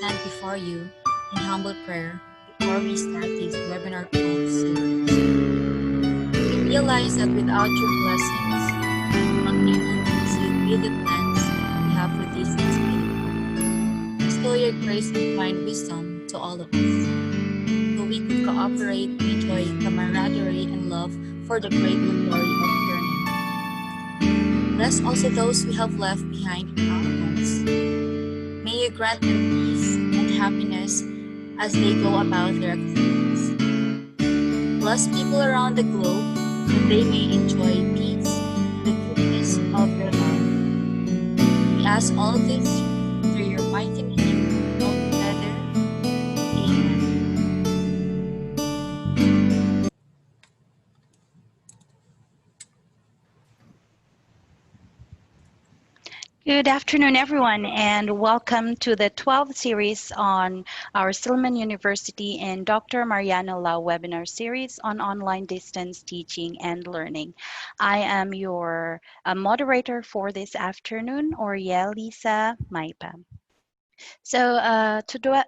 stand before you in humble prayer before we start this webinar Prof series. We realize that without your blessings, we won't be able to execute the plans we have for this exciting. Bestow your grace and divine wisdom to all of us, so we could cooperate and enjoy camaraderie and love for the great glory of your name. Bless also those we have left behind in our homes. May you grant them peace and happiness as they go about their activities. Bless people around the globe that they may enjoy peace and the goodness of your love. We ask all this through your mighty name, all together. Amen. Good afternoon, everyone, and welcome to the 12th series on our Silliman University and Dr. Mariano Lau webinar series on online distance teaching and learning. I am your moderator for this afternoon, Oriel Lisa Maipa. So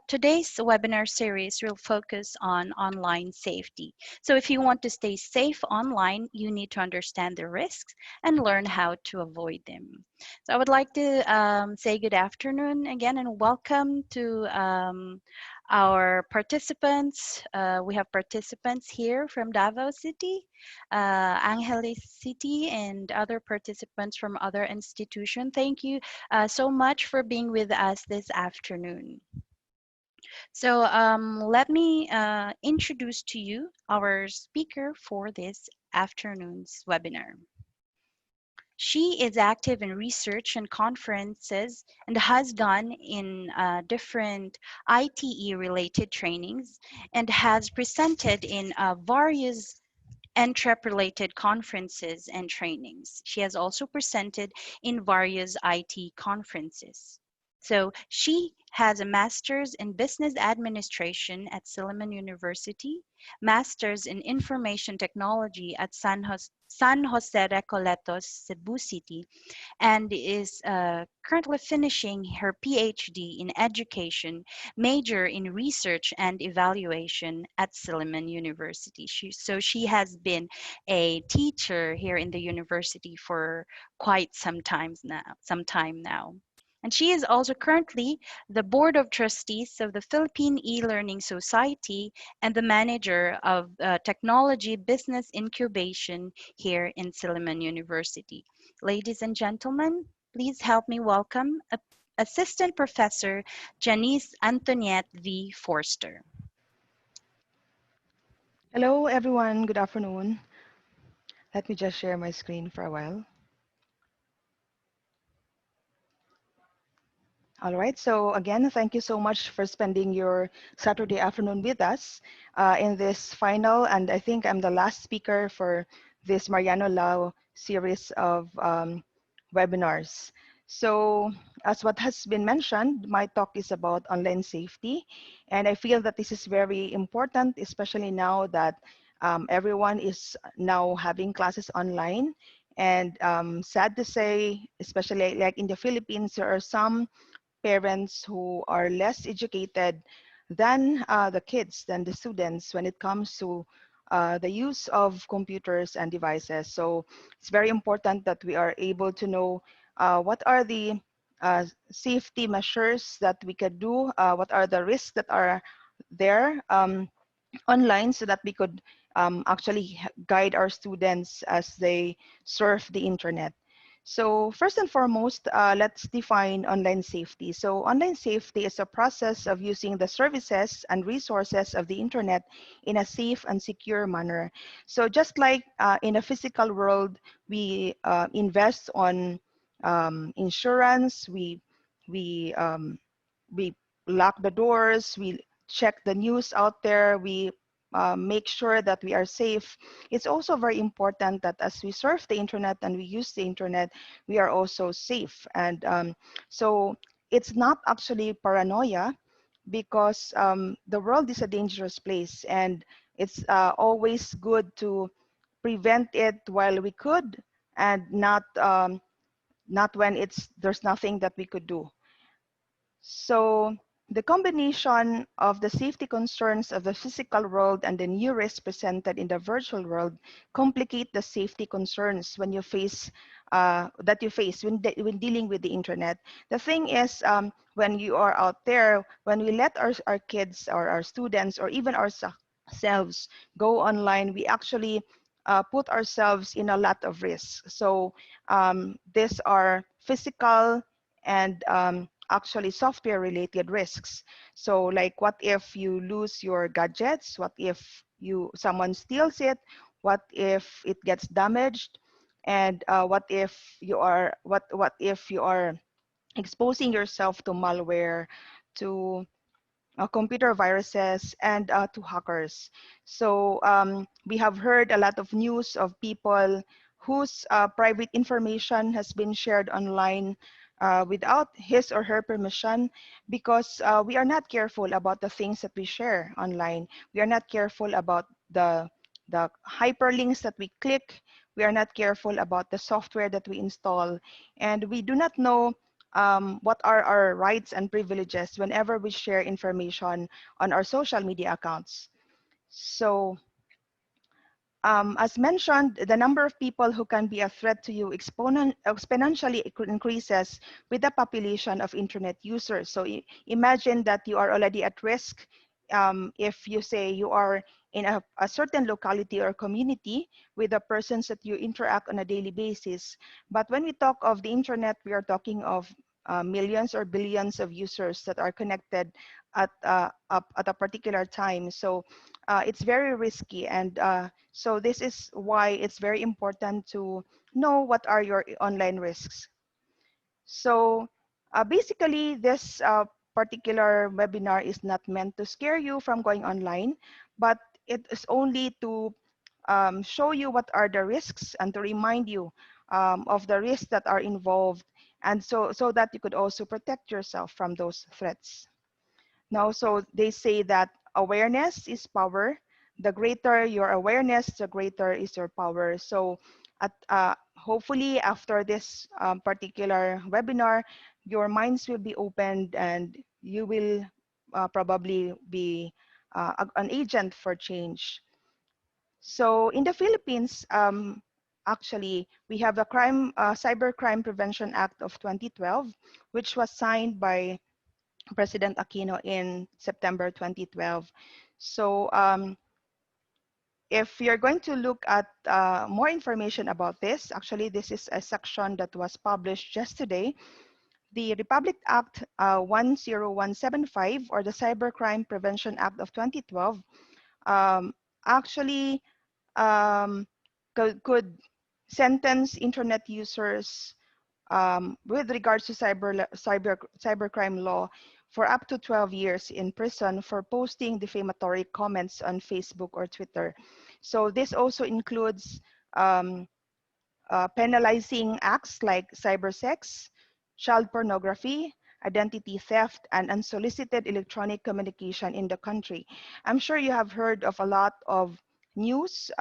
today's webinar series will focus on online safety. So if you want to stay safe online, you need to understand the risks and learn how to avoid them. So I would like to say good afternoon again and welcome to our participants. We have participants here from Davao City, Angeles City, and other participants from other institutions. Thank you so much for being with us this afternoon. So let me introduce to you our speaker for this afternoon's webinar. She is active in research and conferences and has done in different ITE related trainings and has presented in various NTREP-related conferences and trainings. She has also presented in various IT conferences. So she has a master's in business administration at Silliman University, master's in information technology at San Jose Recoletos, Cebu City, and is currently finishing her PhD in education, major in research and evaluation at Silliman University. So she has been a teacher here in the university for quite some time now. And she is also currently the Board of Trustees of the Philippine E-Learning Society and the manager of Technology Business Incubation here in Silliman University. Ladies and gentlemen, please help me welcome Assistant Professor Janice Antoniette V. Forster. Hello, everyone. Good afternoon. Let me just share my screen for a while. All right. So again, thank you so much for spending your Saturday afternoon with us in this final, and I think I'm the last speaker for this Mariano Lau series of webinars. So as what has been mentioned, my talk is about online safety. And I feel that this is very important, especially now that everyone is now having classes online. And sad to say, especially like in the Philippines, there are some parents who are less educated than the kids, than the students when it comes to the use of computers and devices. So it's very important that we are able to know what are the safety measures that we could do, what are the risks that are there online so that we could actually guide our students as they surf the internet. So first and foremost, let's define online safety. So online safety is a process of using the services and resources of the internet in a safe and secure manner. So just like in a physical world, we invest on insurance, we lock the doors, we check the news out there, we make sure that we are safe. It's also very important that as we surf the internet and we use the internet, we are also safe. And so it's not actually paranoia because the world is a dangerous place and it's always good to prevent it while we could and not when there's nothing that we could do. So The combination of the safety concerns of the physical world and the new risks presented in the virtual world complicate the safety concerns when you face that you face when dealing with the internet. The thing is, when you are out there, when we let our kids or our students or even ourselves go online, we actually put ourselves in a lot of risks. So these are physical and actually software related risks. So like what if you lose your gadgets? What if someone steals it? What if it gets damaged? And what if you are exposing yourself to malware, to computer viruses, and to hackers. So we have heard a lot of news of people whose private information has been shared online without his or her permission, because we are not careful about the things that we share online. We are not careful about the hyperlinks that we click. We are not careful about the software that we install. And we do not know what are our rights and privileges whenever we share information on our social media accounts. So as mentioned, the number of people who can be a threat to you exponentially increases with the population of internet users. So imagine that you are already at risk if you say you are in a certain locality or community with the persons that you interact on a daily basis. But when we talk of the internet, we are talking of millions or billions of users that are connected at a particular time. So it's very risky, and so this is why it's very important to know what are your online risks. So basically, this particular webinar is not meant to scare you from going online, but it is only to show you what are the risks and to remind you of the risks that are involved, and so that you could also protect yourself from those threats. Now, so they say that awareness is power. The greater your awareness, the greater is your power. So hopefully after this particular webinar, your minds will be opened and you will probably be an agent for change. So in the Philippines, actually, we have the Cybercrime Prevention Act of 2012, which was signed by President Aquino in September 2012. So if you're going to look at more information about this, actually this is a section that was published yesterday. The Republic Act 10175, or the Cybercrime Prevention Act of 2012, actually could sentence internet users with regards to cybercrime law for up to 12 years in prison for posting defamatory comments on Facebook or Twitter. So this also includes penalizing acts like cybersex, child pornography, identity theft, and unsolicited electronic communication in the country. I'm sure you have heard of a lot of news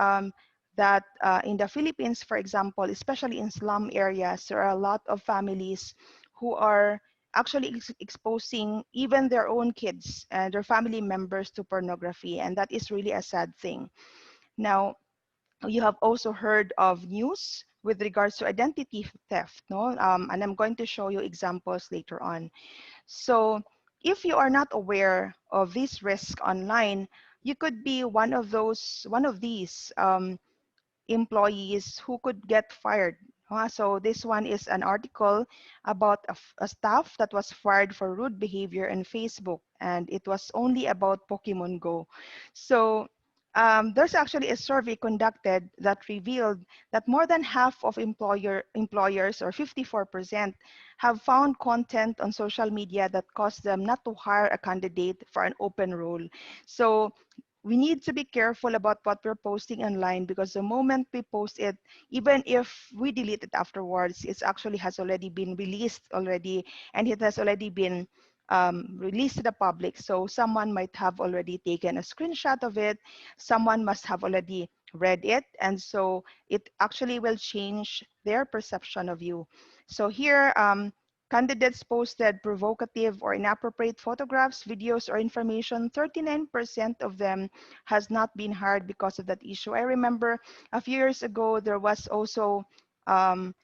that in the Philippines, for example, especially in slum areas, there are a lot of families who are actually exposing even their own kids and their family members to pornography, and that is really a sad thing. Now, you have also heard of news with regards to identity theft, no? And I'm going to show you examples later on. So if you are not aware of this risk online, you could be one of these employees who could get fired. So this one is an article about a staff that was fired for rude behavior on Facebook, and it was only about Pokemon Go. So there's actually a survey conducted that revealed that more than half of employers, or 54%, have found content on social media that caused them not to hire a candidate for an open role. So we need to be careful about what we're posting online, because the moment we post it, even if we delete it afterwards, it actually has already been released already, and it has already been released to the public. So someone might have already taken a screenshot of it. Someone must have already read it. And so it actually will change their perception of you. So here, Candidates posted provocative or inappropriate photographs, videos, or information. 39% of them has not been hired because of that issue. I remember a few years ago, there was also um,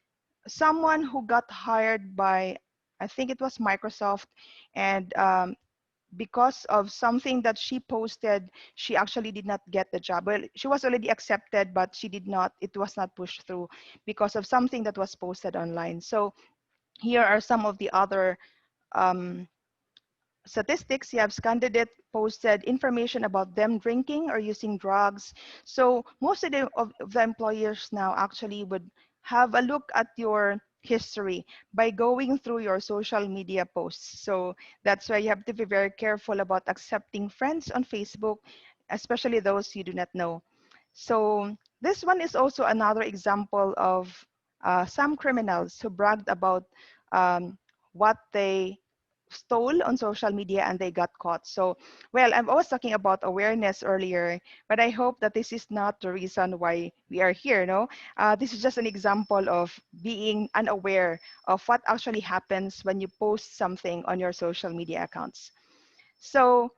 someone who got hired by, I think it was Microsoft, and because of something that she posted, she actually did not get the job. Well, she was already accepted, but she did not, it was not pushed through because of something that was posted online. So here are some of the other um, statistics. You have candidate posted information about them drinking or using drugs. So most of the employers now actually would have a look at your history by going through your social media posts. So that's why you have to be very careful about accepting friends on Facebook, especially those you do not know. So this one is also another example of some criminals who bragged about what they stole on social media and they got caught. So, well, I was talking about awareness earlier, but I hope that this is not the reason why we are here. No, this is just an example of being unaware of what actually happens when you post something on your social media accounts. So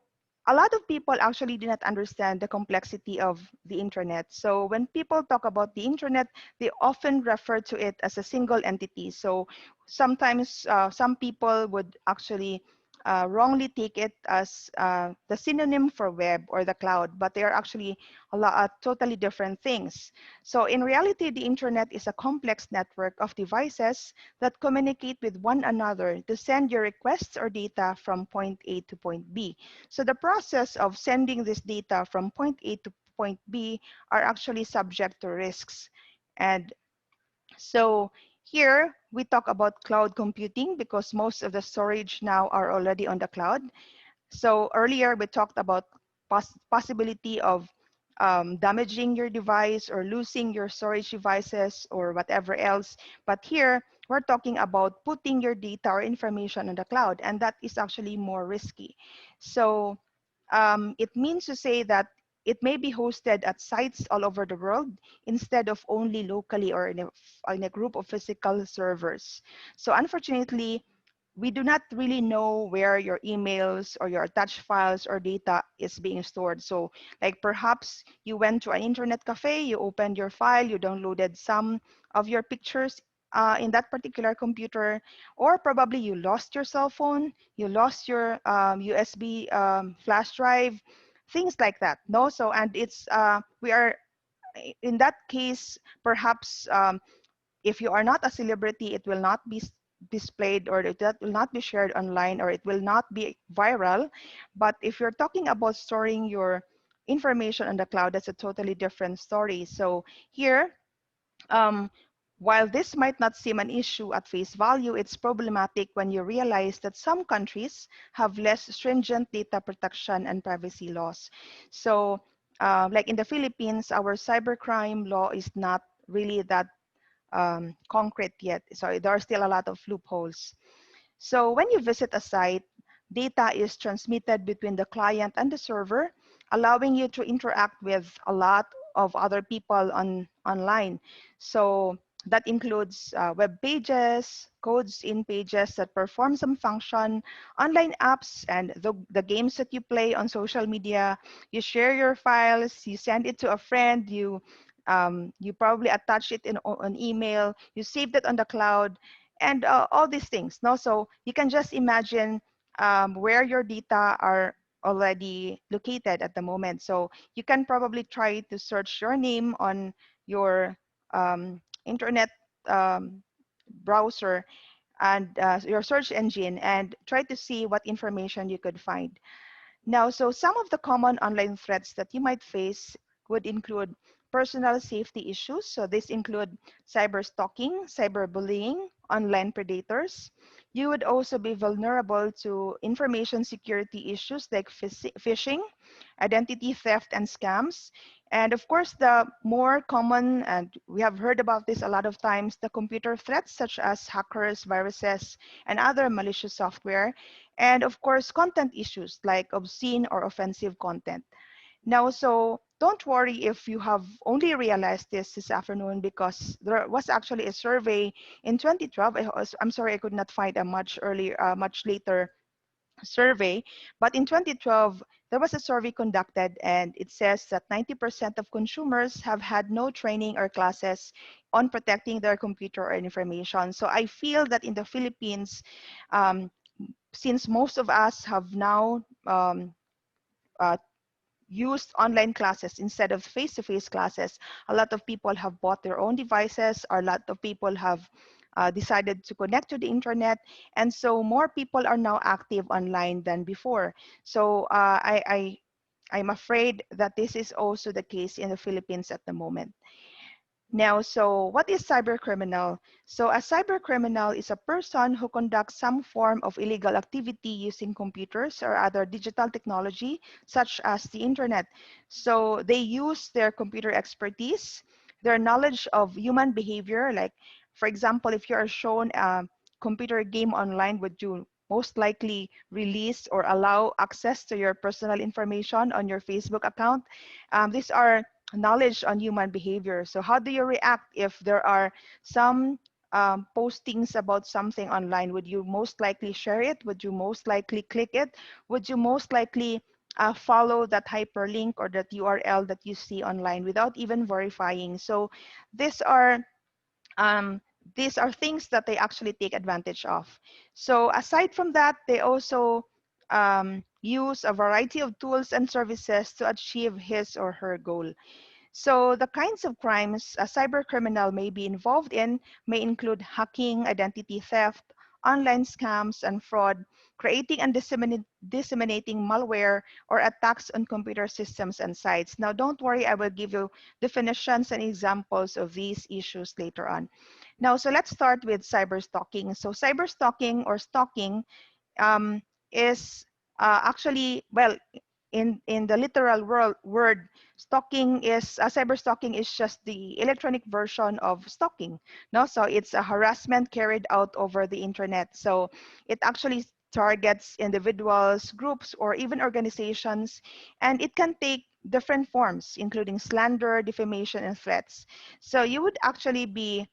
a lot of people actually do not understand the complexity of the internet. So when people talk about the internet, they often refer to it as a single entity. So sometimes some people would actually wrongly take it as the synonym for web or the cloud, but they are actually totally different things. So in reality, the internet is a complex network of devices that communicate with one another to send your requests or data from point A to point B. So the process of sending this data from point A to point B are actually subject to risks. And so here we talk about cloud computing because most of the storage now are already on the cloud. So earlier we talked about possibility of damaging your device or losing your storage devices or whatever else. But here we're talking about putting your data or information on the cloud, and that is actually more risky. So it means to say that it may be hosted at sites all over the world instead of only locally or in a group of physical servers. So unfortunately, we do not really know where your emails or your attached files or data is being stored. So like perhaps you went to an internet cafe, you opened your file, you downloaded some of your pictures in that particular computer, or probably you lost your cell phone, you lost your USB flash drive, things like that. No, so and it's we are in that case perhaps if you are not a celebrity, it will not be displayed or that will not be shared online or it will not be viral. But if you're talking about storing your information on the cloud, that's a totally different story. So here, um, while this might not seem an issue at face value, it's problematic when you realize that some countries have less stringent data protection and privacy laws. So like in the Philippines, our cybercrime law is not really that concrete yet. So there are still a lot of loopholes. So when you visit a site, data is transmitted between the client and the server, allowing you to interact with a lot of other people online. So that includes web pages, codes in pages that perform some function, online apps, and the games that you play on social media. You share your files, you send it to a friend, you probably attach it in an email, you saved it on the cloud, and all these things. No, so you can just imagine where your data are already located at the moment. So you can probably try to search your name on your internet browser and your search engine and try to see what information you could find. Now, so some of the common online threats that you might face would include personal safety issues. So this include cyberstalking, cyberbullying, online predators. You would also be vulnerable to information security issues like phishing, identity theft, and scams. And of course, the more common, and we have heard about this a lot of times, the computer threats such as hackers, viruses, and other malicious software. And of course, content issues like obscene or offensive content. Now, so don't worry if you have only realized this afternoon, because there was actually a survey in 2012. I'm sorry, I could not find a much earlier, much later survey, but in 2012 there was a survey conducted, and it says that 90% of consumers have had no training or classes on protecting their computer or information. So I feel that in the Philippines, um, since most of us have now uh, used online classes instead of face-to-face classes, a lot of people have bought their own devices, or a lot of people have decided to connect to the internet, and so more people are now active online than before. So I'm afraid that this is also the case in the Philippines at the moment. Now, so what is cybercriminal? So a cybercriminal is a person who conducts some form of illegal activity using computers or other digital technology, such as the internet. So they use their computer expertise, their knowledge of human behavior. Like, for example, if you are shown a computer game online, would you most likely release or allow access to your personal information on your Facebook account? These are knowledge on human behavior. So how do you react if there are some postings about something online? Would you most likely share it? Would you most likely click it? Would you most likely follow that hyperlink or that URL that you see online without even verifying? So these are um, these are things that they actually take advantage of. So aside from that, they also use a variety of tools and services to achieve his or her goal. So the kinds of crimes a cybercriminal may be involved in may include hacking, identity theft, online scams and fraud, creating and disseminating malware, or attacks on computer systems and sites. Now, don't worry, I will give you definitions and examples of these issues later on. Now, so let's start with cyberstalking. So cyberstalking or stalking um, is actually, well, in the literal word, stalking is cyber stalking is just the electronic version of stalking. No, so it's a harassment carried out over the internet. So it actually targets individuals, groups, or even organizations, and it can take different forms, including slander, defamation, and threats. So you would actually be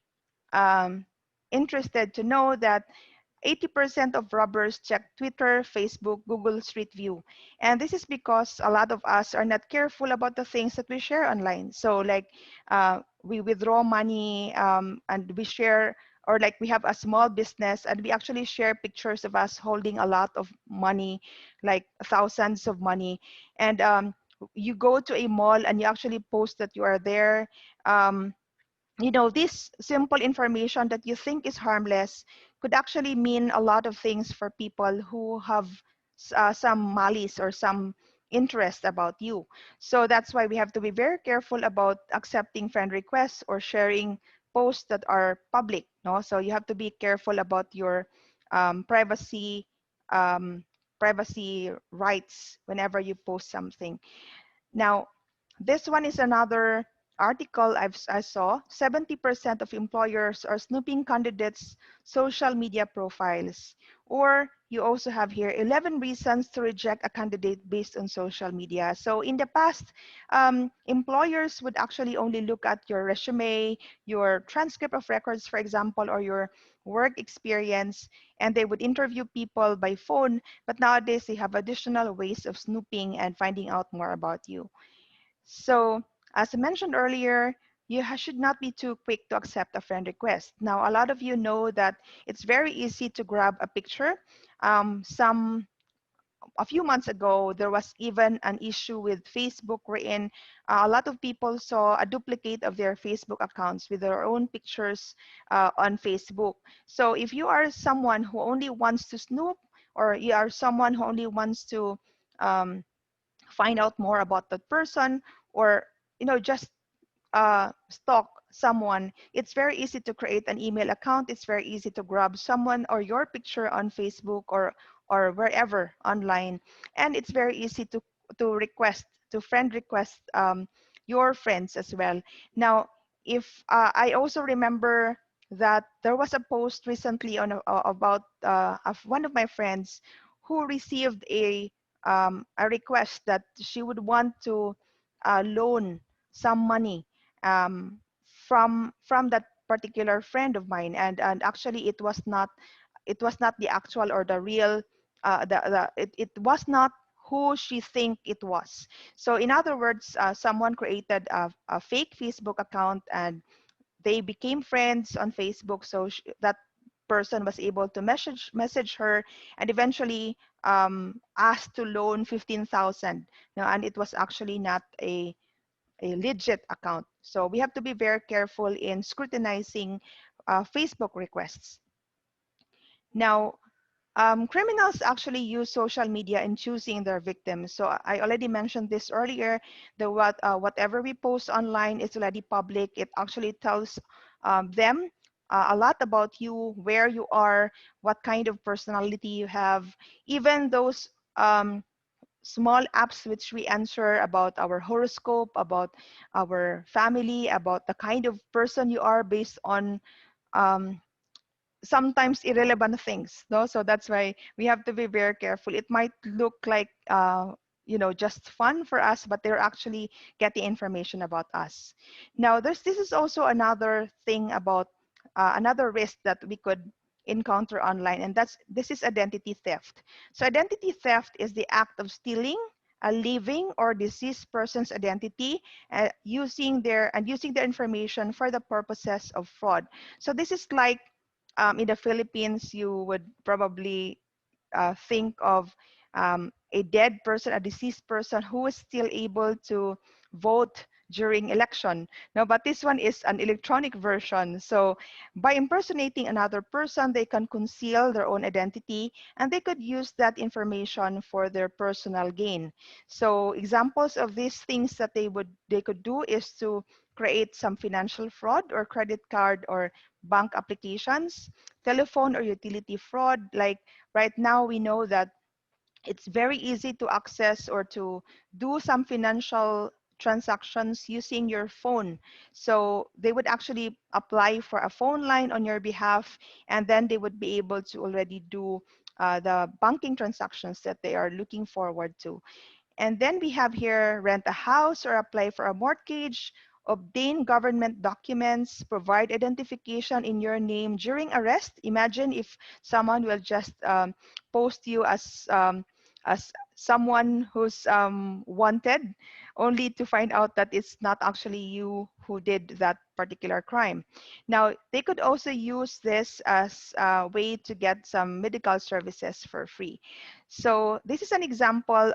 um, interested to know that 80% of robbers check Twitter, Facebook, Google Street View. And this is because a lot of us are not careful about the things that we share online. So like we withdraw money and we share, or like we have a small business and we actually share pictures of us holding a lot of money, like thousands of money. And you go to a mall and you actually post that you are there. Um, you know, this simple information that you think is harmless could actually mean a lot of things for people who have some malice or some interest about you. So that's why we have to be very careful about accepting friend requests or sharing posts that are public. No, so you have to be careful about your privacy um, privacy rights whenever you post something. Now, this one is another article I saw. 70% of employers are snooping candidates' social media profiles. Or you also have here 11 reasons to reject a candidate based on social media. So in the past, employers would actually only look at your resume, your transcript of records, for example, or your work experience, and they would interview people by phone. But nowadays, they have additional ways of snooping and finding out more about you. So as I mentioned earlier, you should not be too quick to accept a friend request. Now, a lot of you know that it's very easy to grab a picture. A few months ago, there was even an issue with Facebook wherein a lot of people saw a duplicate of their Facebook accounts with their own pictures on Facebook. So if you are someone who only wants to snoop, or you are someone who only wants to um, find out more about that person, or just stalk someone, it's very easy to create an email account. It's very easy to grab someone or your picture on Facebook or wherever online, and it's very easy to request to friend request your friends as well. Now, if I also remember that there was a post recently on about of one of my friends who received a request that she would want to loan some money from that particular friend of mine, and actually it was not the actual or the real it was not who she think it was. So in other words, someone created a fake Facebook account, and they became friends on Facebook. So that person was able to message her, and eventually asked to loan 15,000. And it was actually not a legit account. So we have to be very careful in scrutinizing Facebook requests. Now, criminals actually use social media in choosing their victims. So I already mentioned this earlier. Whatever we post online is already public. It actually tells them a lot about you, where you are, what kind of personality you have. Even those small apps which we answer about our horoscope, about our family, about the kind of person you are based on um, sometimes irrelevant things, no? So that's why we have to be very careful. It might look like just fun for us, but they're actually getting information about us. Now this is also another thing about another risk that we could encounter online, and this is identity theft. So identity theft is the act of stealing a living or deceased person's identity, using their information for the purposes of fraud. So this is like in the Philippines, you would probably think of a dead person, a deceased person who is still able to vote during election. No, but this one is an electronic version. So by impersonating another person, they can conceal their own identity, and they could use that information for their personal gain. So examples of these things that they could do is to create some financial fraud or credit card or bank applications, telephone or utility fraud. Like right now, we know that it's very easy to access or to do some financial transactions using your phone. So they would actually apply for a phone line on your behalf, and then they would be able to already do the banking transactions that they are looking forward to. And then we have here rent a house or apply for a mortgage, obtain government documents, provide identification in your name during arrest. Imagine if someone will just post you as someone who's wanted, only to find out that it's not actually you who did that particular crime. Now, they could also use this as a way to get some medical services for free. So this is an example.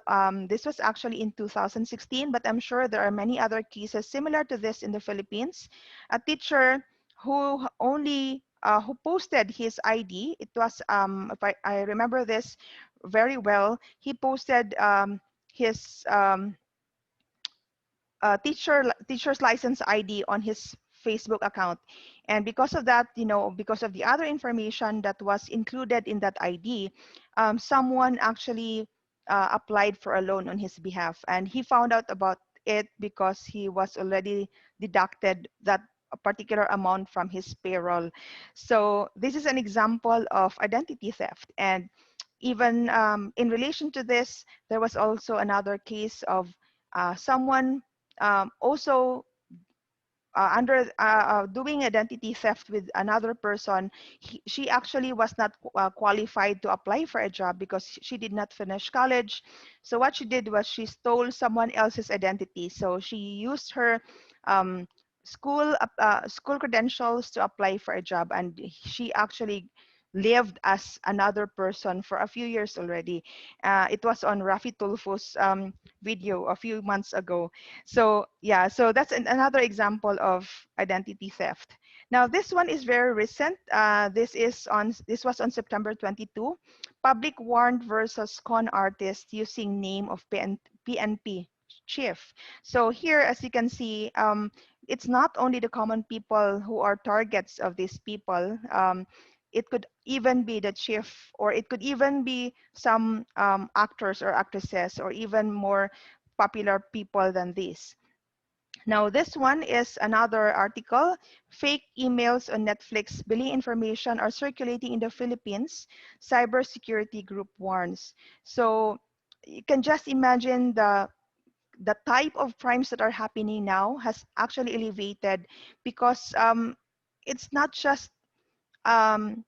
This was actually in 2016, but I'm sure there are many other cases similar to this in the Philippines. A teacher who posted his ID. It was, if I remember this very well, he posted his teacher's license ID on his Facebook account. And because of that, because of the other information that was included in that ID, someone actually applied for a loan on his behalf. And he found out about it because he was already deducted that a particular amount from his payroll. So this is an example of identity theft. And even in relation to this, there was also another case of someone also under doing identity theft with another person. She actually was not qualified to apply for a job because she did not finish college. So what she did was she stole someone else's identity. So she used her um, school credentials to apply for a job, and she actually lived as another person for a few years already. It was on Rafi Tulfo's video a few months ago. So yeah, so that's another example of identity theft. Now this one is very recent. This was on September 22. Public warrant versus con artist using name of PNP chief. So here, as you can see, it's not only the common people who are targets of these people. It could even be the chief, or it could even be some actors or actresses, or even more popular people than this. Now, this one is another article. Fake emails on Netflix billing information are circulating in the Philippines. Cybersecurity group warns. So you can just imagine the type of crimes that are happening now has actually elevated because it's not just um,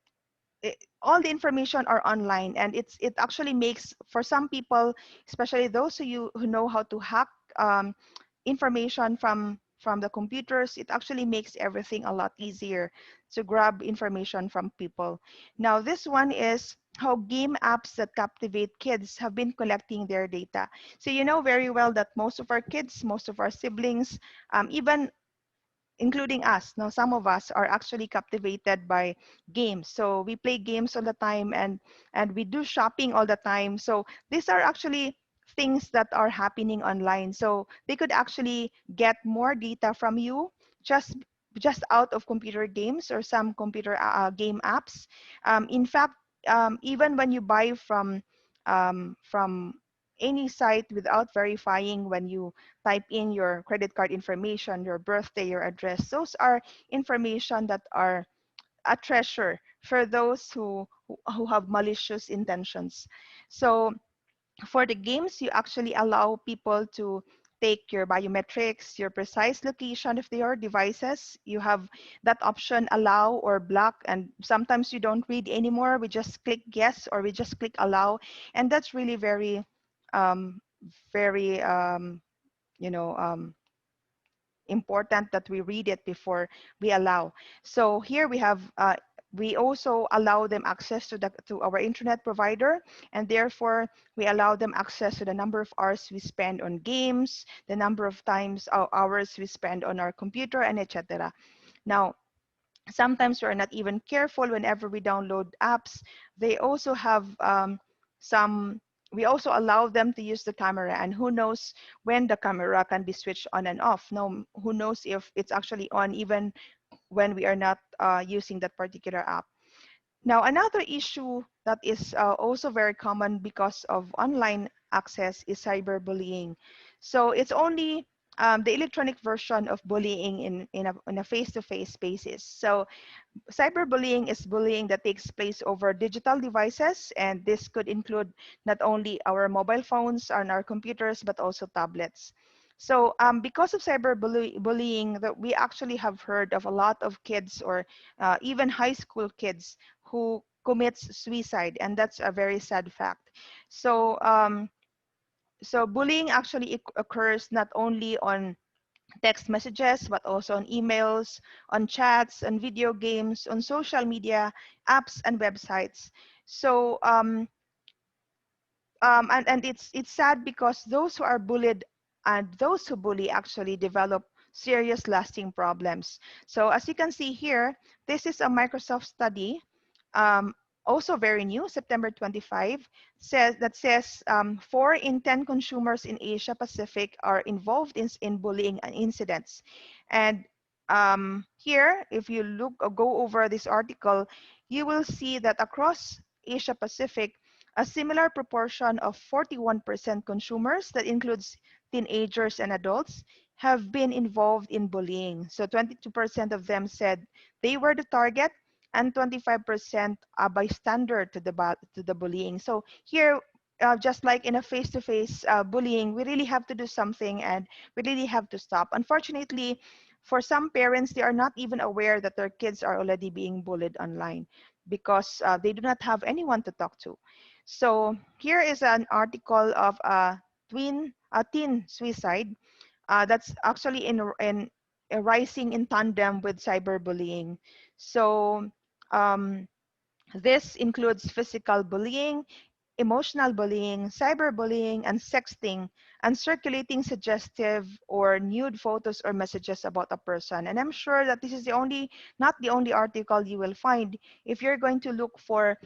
all the information are online, and it actually makes for some people, especially those who know how to hack um, information from the computers, it actually makes everything a lot easier to grab information from people. Now this one is how game apps that captivate kids have been collecting their data. So you know very well that most of our kids, most of our siblings, even including us. Now, some of us are actually captivated by games. So we play games all the time, and we do shopping all the time. So these are actually things that are happening online. So they could actually get more data from you just just out of computer games or some computer game apps. In fact, even when you buy from any site without verifying, when you type in your credit card information, your birthday, your address. Those are information that are a treasure for those who have malicious intentions. So for the games, you actually allow people to take your biometrics, your precise location of your devices. You have that option, allow or block, and sometimes you don't read anymore. We just click yes or we just click allow, and that's really very, um, very you know, important that we read it before we allow. So here we also allow them access to our internet provider, and therefore we allow them access to the number of hours we spend on games, the number of times hours we spend on our computer, and etc. Now, sometimes we're not even careful whenever we download apps. They also have some, we also allow them to use the camera, and who knows when the camera can be switched on and off. No, who knows if it's actually on even when we are not using that particular app. Now, another issue that is also very common because of online access is cyberbullying. So it's only the electronic version of bullying in a face-to-face basis. So cyberbullying is bullying that takes place over digital devices, and this could include not only our mobile phones and our computers, but also tablets. So because of cyberbullying, that we actually have heard of a lot of kids or even high school kids who commits suicide, and that's a very sad fact. So so bullying actually occurs not only on text messages, but also on emails, on chats, on video games, on social media, apps, and websites. So, and it's sad because those who are bullied and those who bully actually develop serious lasting problems. So as you can see here, this is a Microsoft study, um, also very new, September 25, says 4 in 10 consumers in Asia Pacific are involved in bullying incidents. And here, if you look or go over this article, you will see that across Asia Pacific, a similar proportion of 41% consumers, that includes teenagers and adults, have been involved in bullying. So 22% of them said they were the target, and 25% a bystander to the bullying. So here, just like in a face-to-face bullying, we really have to do something, and we really have to stop. Unfortunately, for some parents, they are not even aware that their kids are already being bullied online because they do not have anyone to talk to. So here is an article of a teen suicide that's actually in rising in tandem with cyberbullying. So um, this includes physical bullying, emotional bullying, cyberbullying, and sexting, and circulating suggestive or nude photos or messages about a person. And I'm sure that this is not the only article you will find. If you're going to look for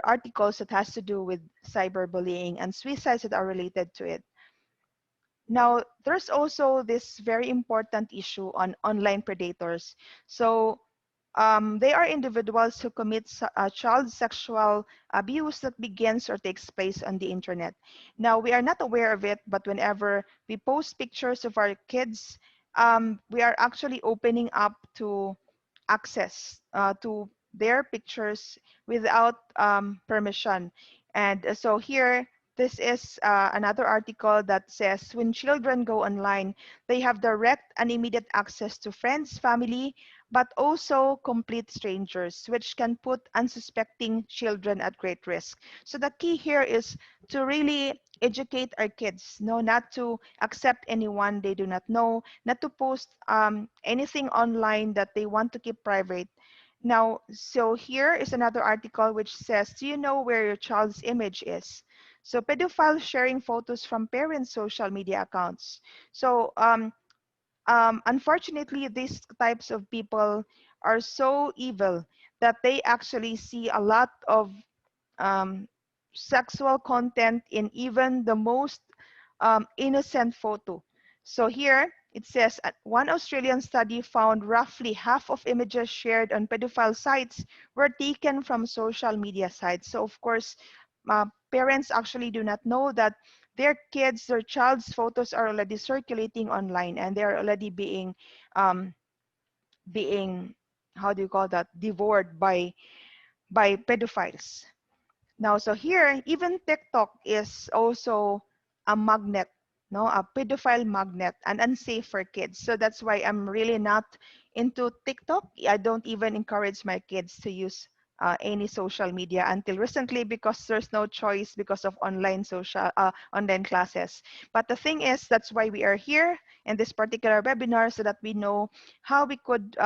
articles that has to do with cyberbullying and suicides that are related to it. Now, there's also this very important issue on online predators. So they are individuals who commit child sexual abuse that begins or takes place on the internet. Now, we are not aware of it, but whenever we post pictures of our kids, we are actually opening up to access to their pictures without permission. And so here, this is another article that says when children go online, they have direct and immediate access to friends, family, but also complete strangers, which can put unsuspecting children at great risk. So the key here is to really educate our kids, no, not to accept anyone they do not know, not to post anything online that they want to keep private. Now, so here is another article which says, do you know where your child's image is? So pedophiles sharing photos from parents' social media accounts. So unfortunately, these types of people are so evil that they actually see a lot of um, sexual content in even the most innocent photo. So here it says one Australian study found roughly half of images shared on pedophile sites were taken from social media sites. So of course, parents actually do not know that their kids, their child's photos are already circulating online and they are already um, being, how do you call that, devoured by pedophiles. Now, so here, even TikTok is also a magnet, no, a pedophile magnet and unsafe for kids. So that's why I'm really not into TikTok. I don't even encourage my kids to use any social media until recently because there's no choice because of online classes. But the thing is, that's why we are here in this particular webinar so that we know how we could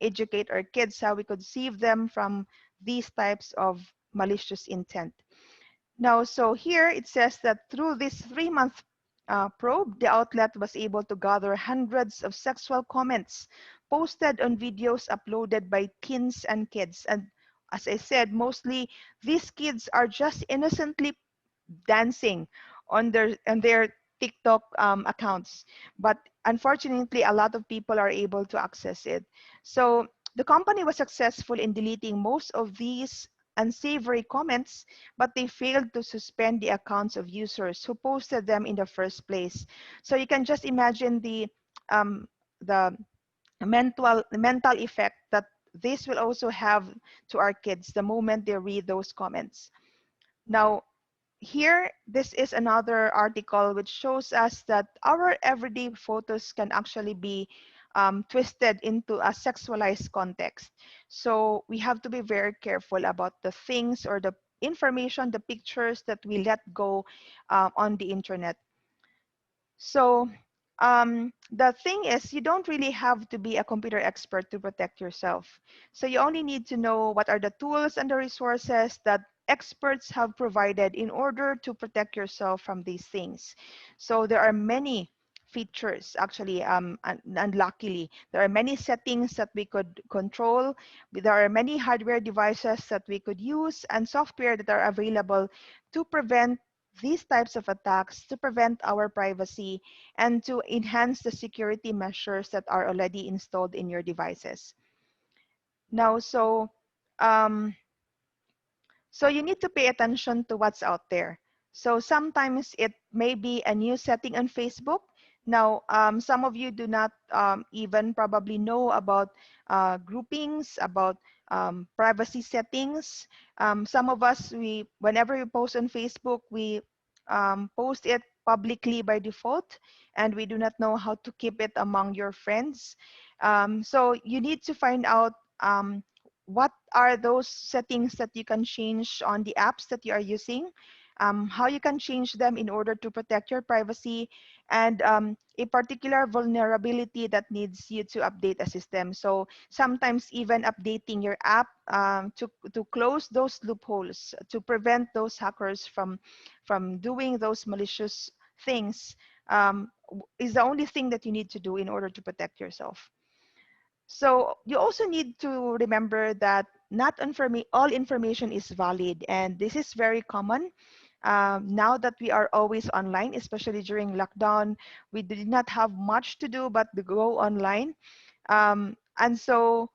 educate our kids, how we could save them from these types of malicious intent. Now, so here it says that through this 3-month probe, the outlet was able to gather hundreds of sexual comments posted on videos uploaded by teens and kids. And as I said, mostly these kids are just innocently dancing on their TikTok accounts. But unfortunately, a lot of people are able to access it. So the company was successful in deleting most of these unsavory comments, but they failed to suspend the accounts of users who posted them in the first place. So you can just imagine um, the mental effect that this will also have to our kids the moment they read those comments. Now, here, this is another article which shows us that our everyday photos can actually be twisted into a sexualized context. So we have to be very careful about the things or the information, the pictures that we let go on the internet. So the thing is, you don't really have to be a computer expert to protect yourself. So you only need to know what are the tools and the resources that experts have provided in order to protect yourself from these things. So there are many features actually, and luckily there are many settings that we could control. There are many hardware devices that we could use and software that are available to prevent these types of attacks, to prevent our privacy and to enhance the security measures that are already installed in your devices. Now, um, so you need to pay attention to what's out there. So sometimes it may be a new setting on Facebook. Now, some of you do not even probably know about groupings, about privacy settings. Some of us, whenever we post on Facebook, we post it publicly by default, and we do not know how to keep it among your friends. So you need to find out what are those settings that you can change on the apps that you are using, how you can change them in order to protect your privacy, and a particular vulnerability that needs you to update a system. So sometimes even updating your app to close those loopholes, to prevent those hackers from doing those malicious things is the only thing that you need to do in order to protect yourself. So you also need to remember that not all information is valid, and this is very common. Now that we are always online, especially during lockdown, we did not have much to do but to go online. And so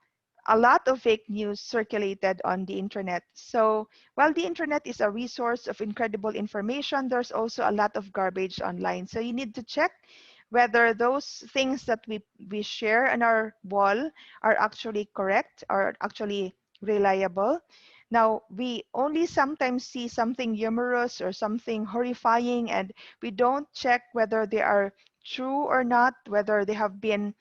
a lot of fake news circulated on the internet. So while the internet is a resource of incredible information, there's also a lot of garbage online. So you need to check whether those things that we share on our wall are actually correct, are actually reliable. Now, we only sometimes see something humorous or something horrifying, and we don't check whether they are true or not, whether they have been,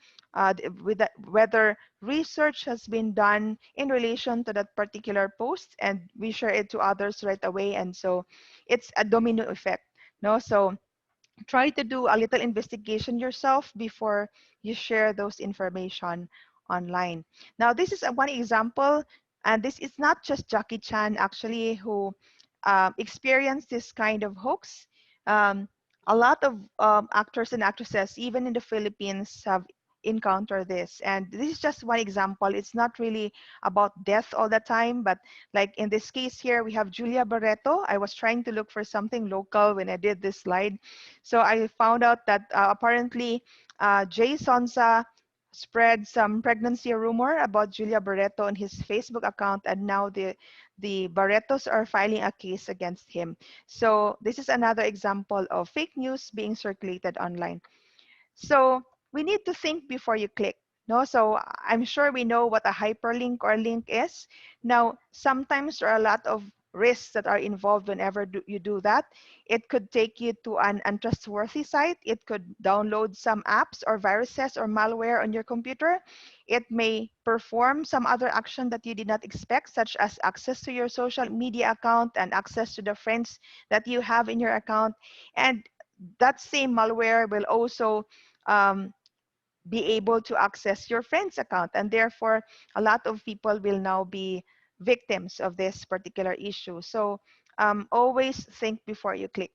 whether research has been done in relation to that particular post, and we share it to others right away. And so it's a domino effect. No, so try to do a little investigation yourself before you share those information online. Now, this is one example, and this is not just Jackie Chan actually who experienced this kind of hoax. Um, a lot of actors and actresses, even in the Philippines, have encountered this. And this is just one example. It's not really about death all the time, but like in this case here, we have Julia Barreto. I was trying to look for something local when I did this slide. So I found out that apparently Jay Sonsa spread some pregnancy rumor about Julia Barreto on his Facebook account, and now the Barretos are filing a case against him. So this is another example of fake news being circulated online. So we need to think before you click. No, so I'm sure we know what a hyperlink or link is. Now, sometimes there are a lot of risks that are involved whenever you do that. It could take you to an untrustworthy site. It could download some apps or viruses or malware on your computer. It may perform some other action that you did not expect, such as access to your social media account and access to the friends that you have in your account. And that same malware will also um, be able to access your friend's account. And therefore, a lot of people will now be victims of this particular issue. So always think before you click.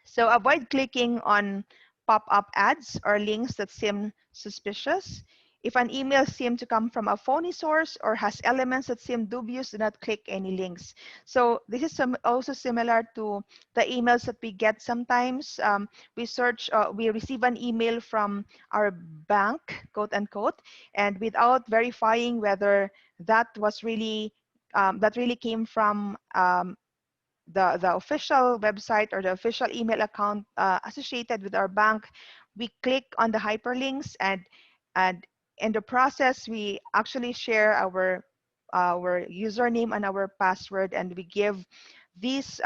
So avoid clicking on pop-up ads or links that seem suspicious. If an email seems to come from a phony source or has elements that seem dubious, do not click any links. So this is also similar to the emails that we get sometimes. We receive an email from our bank, quote unquote, and without verifying whether that was really that really came from the official website or the official email account associated with our bank, we click on the hyperlinks, and in the process we actually share our username and our password, and we give these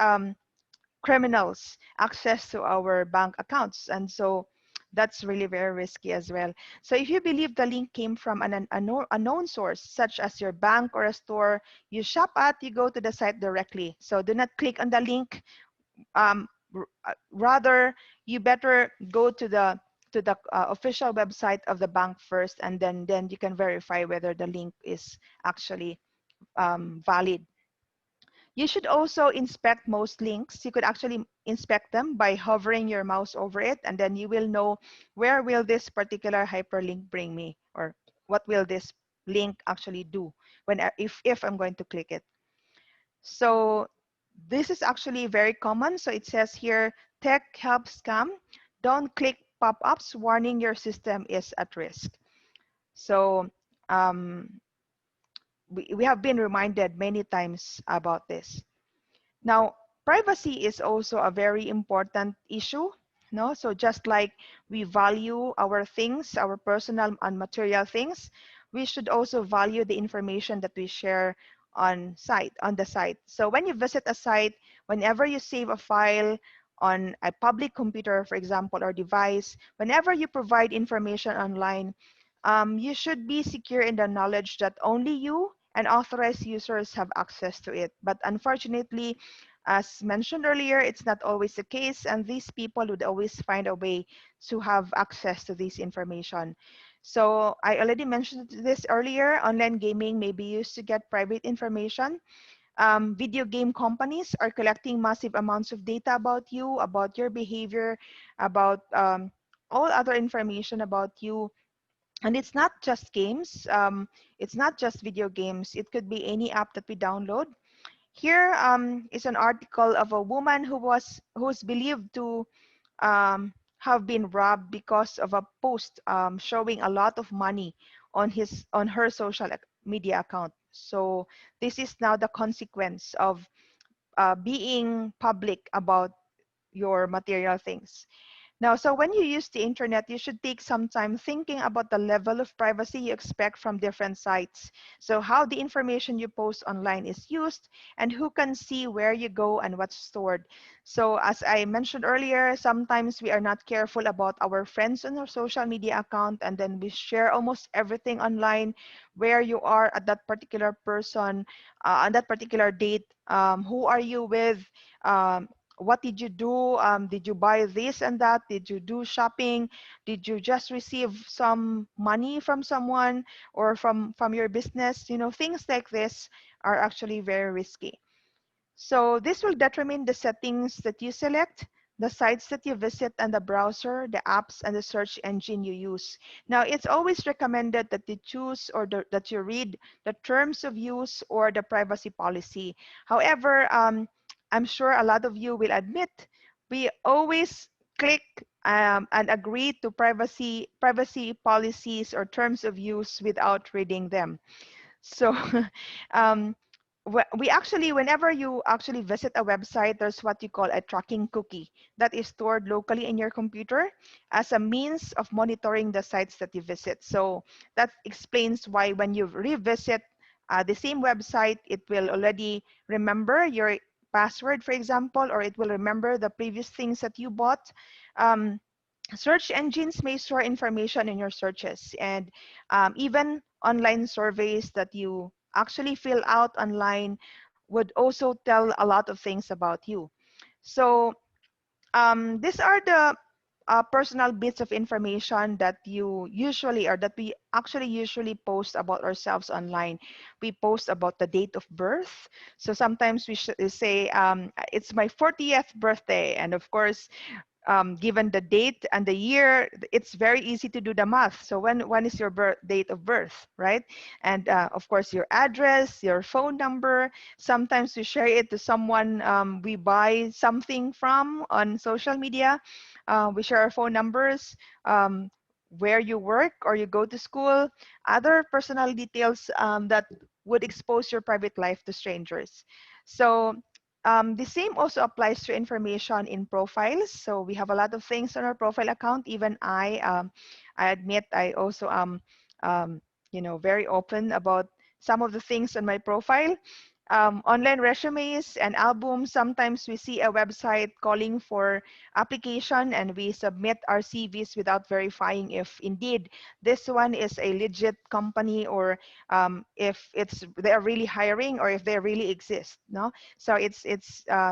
criminals access to our bank accounts. And so that's really very risky as well. So if you believe the link came from an unknown source, such as your bank or a store you shop at, you go to the site directly. So do not click on the link. Rather, you better go to the official website of the bank first, and then you can verify whether the link is actually valid. You should also inspect most links. You could actually inspect them by hovering your mouse over it, and then you will know where will this particular hyperlink bring me, or what will this link actually do when if I'm going to click it. So this is actually very common. So it says here, tech help scam. Don't click pop-ups warning your system is at risk. So we have been reminded many times about this. Now, privacy is also a very important issue. No, so just like we value our things, our personal and material things, we should also value the information that we share on the site. So when you visit a site, whenever you save a file on a public computer, for example, or device, whenever you provide information online, you should be secure in the knowledge that only you and authorized users have access to it. But unfortunately, as mentioned earlier, it's not always the case, and these people would always find a way to have access to this information. So I already mentioned this earlier. Online gaming may be used to get private information. Video game companies are collecting massive amounts of data about your behavior, about all other information about you. And it's not just games. It's not just video games. It could be any app that we download. Here is an article of a woman who's believed to have been robbed because of a post showing a lot of money on her social media account. So this is now the consequence of being public about your material things. Now, so when you use the internet, you should take some time thinking about the level of privacy you expect from different sites. So how the information you post online is used and who can see where you go and what's stored. So as I mentioned earlier, sometimes we are not careful about our friends on our social media account, and then we share almost everything online, where you are at that particular person, on that particular date, who are you with, um, what did you do? Did you buy this and that? Did you do shopping? Did you just receive some money from someone or from your business? You know, things like this are actually very risky. So this will determine the settings that you select, the sites that you visit, and the browser, the apps, and the search engine you use. Now, it's always recommended that you choose or that you read the terms of use or the privacy policy. However, I'm sure a lot of you will admit we always click and agree to privacy policies or terms of use without reading them. So um, we actually, whenever you actually visit a website, there's what you call a tracking cookie that is stored locally in your computer as a means of monitoring the sites that you visit. So that explains why when you revisit the same website, it will already remember your password, for example, or it will remember the previous things that you bought. Um, Search engines may store information in your searches, and even online surveys that you actually fill out online would also tell a lot of things about you. So these are the personal bits of information that you usually, or that we actually usually post about ourselves online. We post about the date of birth. So sometimes we say, it's my 40th birthday. And of course, given the date and the year, it's very easy to do the math. So when is your date of birth, right? And of course, your address, your phone number. Sometimes we share it to someone we buy something from on social media. We share our phone numbers, where you work or you go to school, other personal details that would expose your private life to strangers. So the same also applies to information in profiles. So we have a lot of things on our profile account. Even I admit I also um, very open about some of the things on my profile. Online resumes and albums. Sometimes we see a website calling for application and we submit our CVs without verifying if indeed this one is a legit company, or if they're really hiring, or if they really exist. No, so it's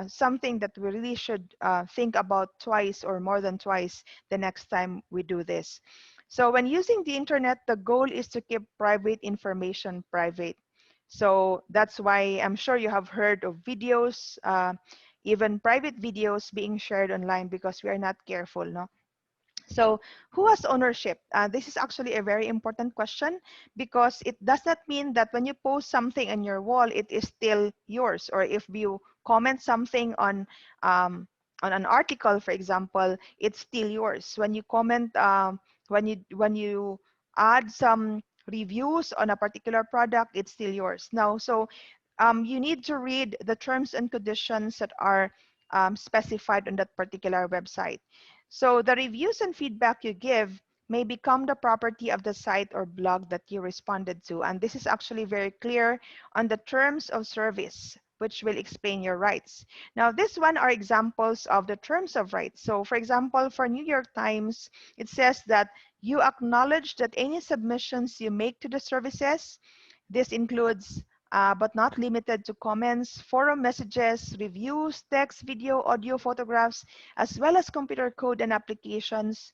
something that we really should think about twice or more than twice the next time we do this. So when using the internet, the goal is to keep private information private. So that's why I'm sure you have heard of videos, even private videos being shared online because we are not careful, no? So who has ownership? This is actually a very important question, because it does not mean that when you post something on your wall, it is still yours. Or if you comment something on an article, for example, it's still yours. When you comment, when you add some reviews on a particular product, it's still yours. Now, so you need to read the terms and conditions that are specified on that particular website. So the reviews and feedback you give may become the property of the site or blog that you responded to. And this is actually very clear on the terms of service, which will explain your rights. Now, this one are examples of the terms of rights. So for example, for New York Times, it says that you acknowledge that any submissions you make to the services, this includes but not limited to comments, forum messages, reviews, text, video, audio, photographs, as well as computer code and applications,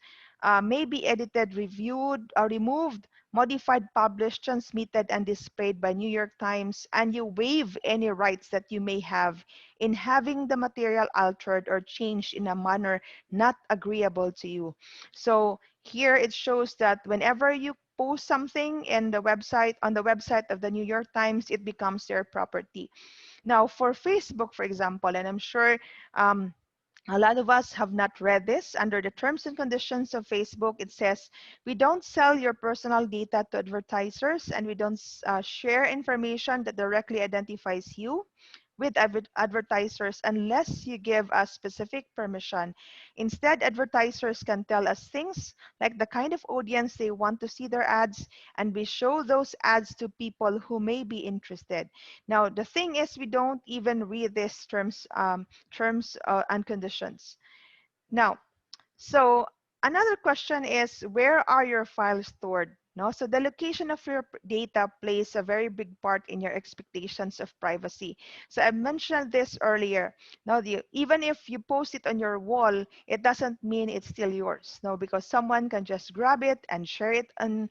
may be edited, reviewed, or removed, modified, published, transmitted, and displayed by New York Times, and you waive any rights that you may have in having the material altered or changed in a manner not agreeable to you. So here it shows that whenever you post something in the website, on the website of the New York Times, it becomes their property. Now, for Facebook, for example, and I'm sure a lot of us have not read this. Under the terms and conditions of Facebook, it says, we don't sell your personal data to advertisers, and we don't share information that directly identifies you with advertisers unless you give us specific permission. Instead, advertisers can tell us things like the kind of audience they want to see their ads, and we show those ads to people who may be interested. Now, the thing is, we don't even read these terms and conditions. Now, so another question is, where are your files stored? No, so the location of your data plays a very big part in your expectations of privacy. So I mentioned this earlier. Now, even if you post it on your wall, it doesn't mean it's still yours. No, because someone can just grab it and share it on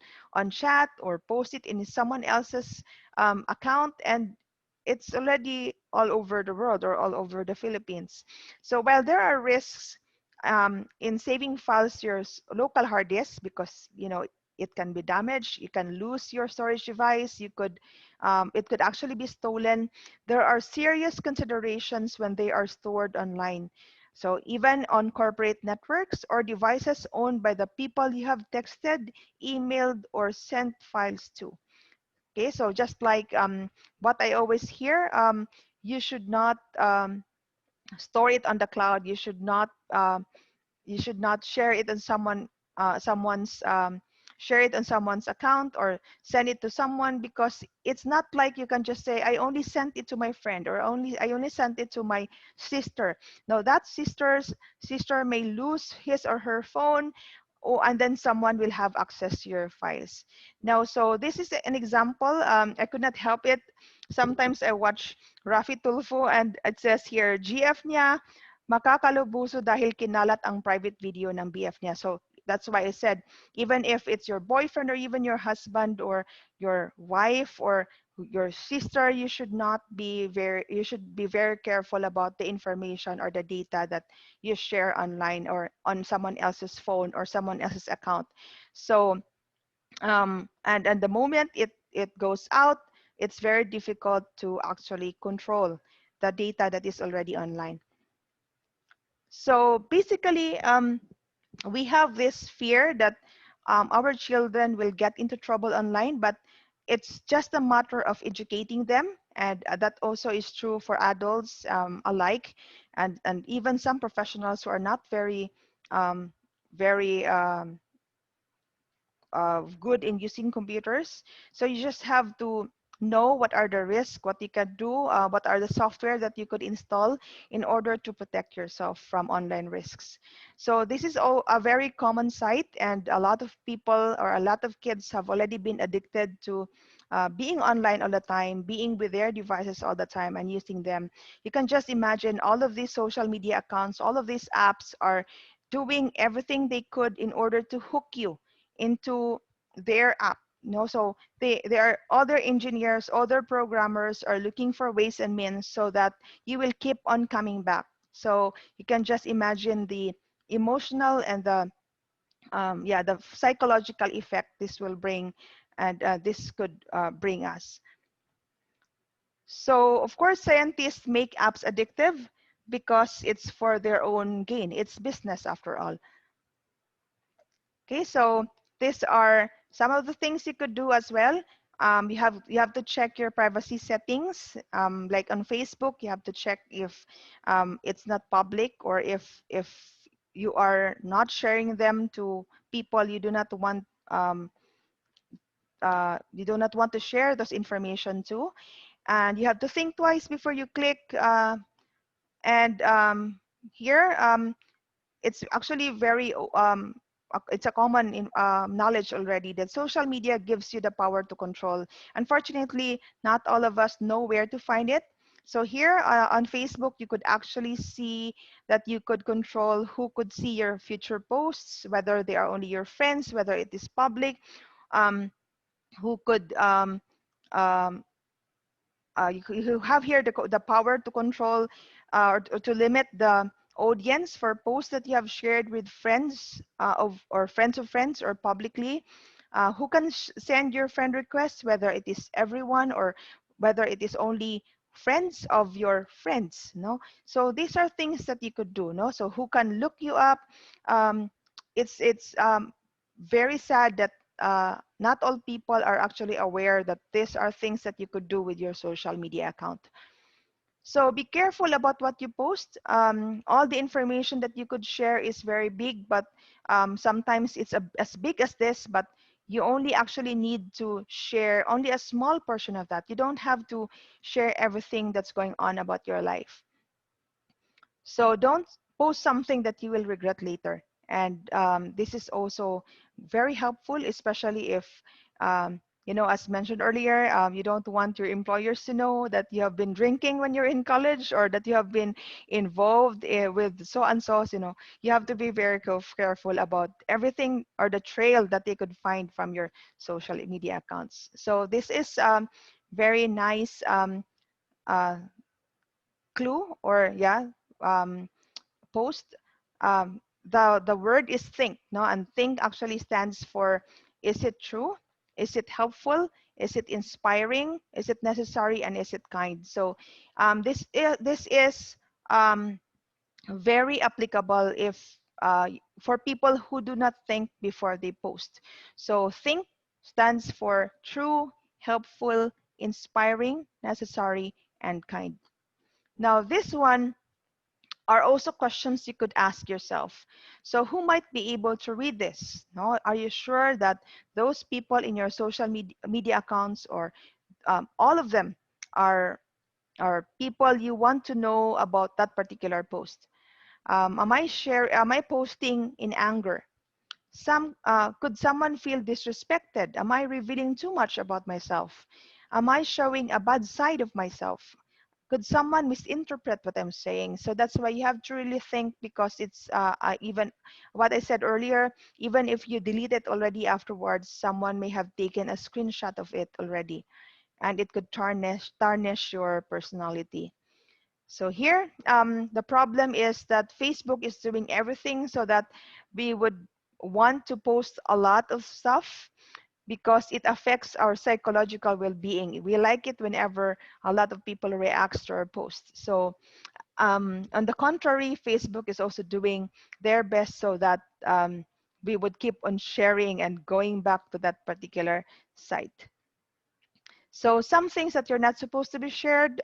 chat or post it in someone else's account, and it's already all over the world or all over the Philippines. So while there are risks in saving files to your local hard disk, because it can be damaged, you can lose your storage device, it could actually be stolen. There are serious considerations when they are stored online. So even on corporate networks or devices owned by the people you have texted, emailed, or sent files to. Okay, so just like what I always hear, you should not store it on the cloud. You should not share it on someone's share it on someone's account or send it to someone, because it's not like you can just say, I only sent it to my friend, or I only sent it to my sister. No, that sister may lose his or her phone. Oh, and then someone will have access to your files. Now, so this is an example. I could not help it. Sometimes I watch Rafi Tulfo, and it says here, GF niya makakalubuso dahil kinalat ang private video ng BF niya. So that's why I said, even if it's your boyfriend or even your husband or your wife or your sister, you should be very careful about the information or the data that you share online or on someone else's phone or someone else's account. So and the moment it goes out, it's very difficult to actually control the data that is already online. So basically, we have this fear that our children will get into trouble online, but it's just a matter of educating them. And that also is true for adults alike, and even some professionals who are not very good in using computers. So you just have to know what are the risks, what you can do, what are the software that you could install in order to protect yourself from online risks. So this is all a very common sight, and a lot of people or a lot of kids have already been addicted to being online all the time, being with their devices all the time and using them. You can just imagine all of these social media accounts, all of these apps are doing everything they could in order to hook you into their app. So there are other engineers, other programmers are looking for ways and means so that you will keep on coming back. So you can just imagine the emotional and the psychological effect this will bring, and this could bring us. So of course, scientists make apps addictive because it's for their own gain. It's business after all. Okay, so these are some of the things you could do as well. You have to check your privacy settings. Like on Facebook, you have to check if it's not public, or if you are not sharing them to people you do not want to share those information to. And you have to think twice before you click. And here it's actually it's a common knowledge already that social media gives you the power to control. Unfortunately, not all of us know where to find it. So here on Facebook, you could actually see that you could control who could see your future posts, whether they are only your friends, whether it is public, who could um, you have here the power to control or to limit the audience for posts that you have shared with friends or friends of friends or publicly. Who can send your friend requests, whether it is everyone or whether it is only friends of your friends. No, so these are things that you could do. No, so who can look you up? um, it's very sad that not all people are actually aware that these are things that you could do with your social media account. So be careful about what you post. All the information that you could share is very big, but sometimes it's as big as this, but you only actually need to share only a small portion of that. You don't have to share everything that's going on about your life. So don't post something that you will regret later. And this is also very helpful, especially if, as mentioned earlier, you don't want your employers to know that you have been drinking when you're in college or that you have been involved with so and so. You have to be very careful about everything or the trail that they could find from your social media accounts. So this is very nice uh, clue or um, post. The word is think, no, and think actually stands for, is it true, is it helpful, is it inspiring, is it necessary, and is it kind. So this is um, very applicable if for people who do not think before they post. So think stands for true, helpful, inspiring, necessary, and kind. Now this one are also questions you could ask yourself. So who might be able to read this? No, are you sure that those people in your social media accounts or all of them are people you want to know about that particular post? Am I posting in anger? Could someone feel disrespected? Am I revealing too much about myself? Am I showing a bad side of myself? Could someone misinterpret what I'm saying? So that's why you have to really think, because it's even what I said earlier, even if you delete it already afterwards, someone may have taken a screenshot of it already, and it could tarnish your personality. So here, the problem is that Facebook is doing everything so that we would want to post a lot of stuff because it affects our psychological well-being. We like it whenever a lot of people react to our posts. So on the contrary, Facebook is also doing their best so that we would keep on sharing and going back to that particular site. So some things that you're not supposed to be shared,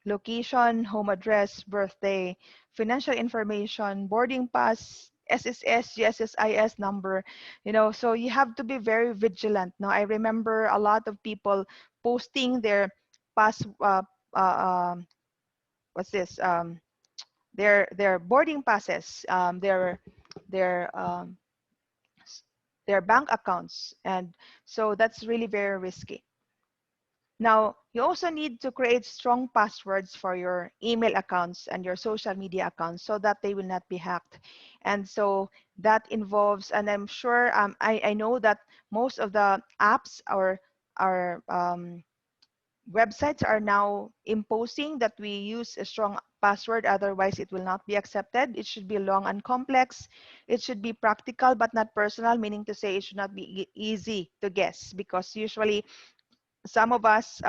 location, home address, birthday, financial information, boarding pass, SSS, GSSIS number, so you have to be very vigilant. Now, I remember a lot of people posting their pass, what's this? Their boarding passes, their um, their bank accounts, and so that's really very risky. Now, you also need to create strong passwords for your email accounts and your social media accounts so that they will not be hacked. And so that involves, and I'm sure, I know that most of the apps or our websites are now imposing that we use a strong password, otherwise it will not be accepted. It should be long and complex. It should be practical but not personal, meaning to say it should not be easy to guess, because usually some of us,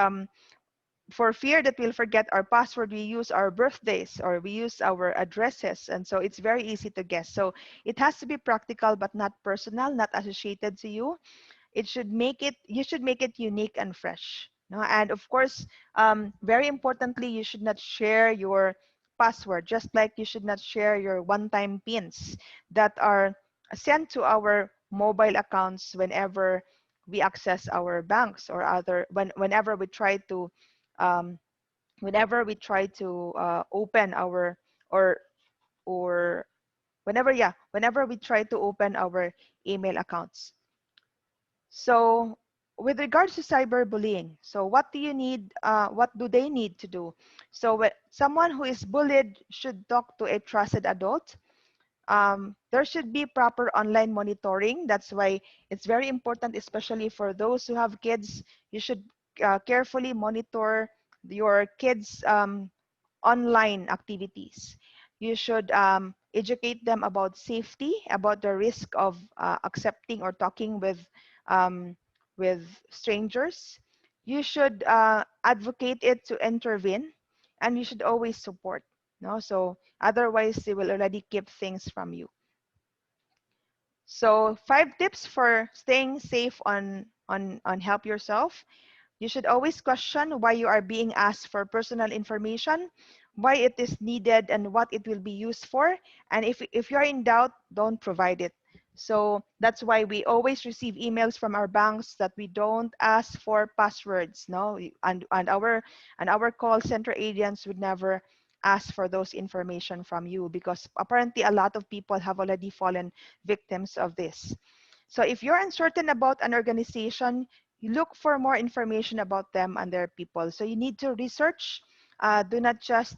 for fear that we'll forget our password, we use our birthdays or we use our addresses. And so it's very easy to guess. So it has to be practical but not personal, not associated to you. You should make it unique and fresh. No? And of course, very importantly, you should not share your password, just like you should not share your one-time pins that are sent to our mobile accounts whenever we access our banks or whenever we try to um, open our or or whenever we try to open our email accounts. So with regards to cyberbullying, so what do you need, what do they need to do? So someone who is bullied should talk to a trusted adult. There should be proper online monitoring. That's why it's very important, especially for those who have kids. You should carefully monitor your kids' online activities. You should educate them about safety, about the risk of accepting or talking um, with strangers. You should advocate it to intervene, and you should always support. No, so otherwise they will already keep things from you. So 5 tips for staying safe on Help Yourself. You should always question why you are being asked for personal information, why it is needed, and what it will be used for. And if you're in doubt, don't provide it. So that's why we always receive emails from our banks that we don't ask for passwords, no? And our call center agents would never ask for those information from you, because apparently a lot of people have already fallen victims of this. So if you're uncertain about an organization, you look for more information about them and their people. So you need to research. Do not just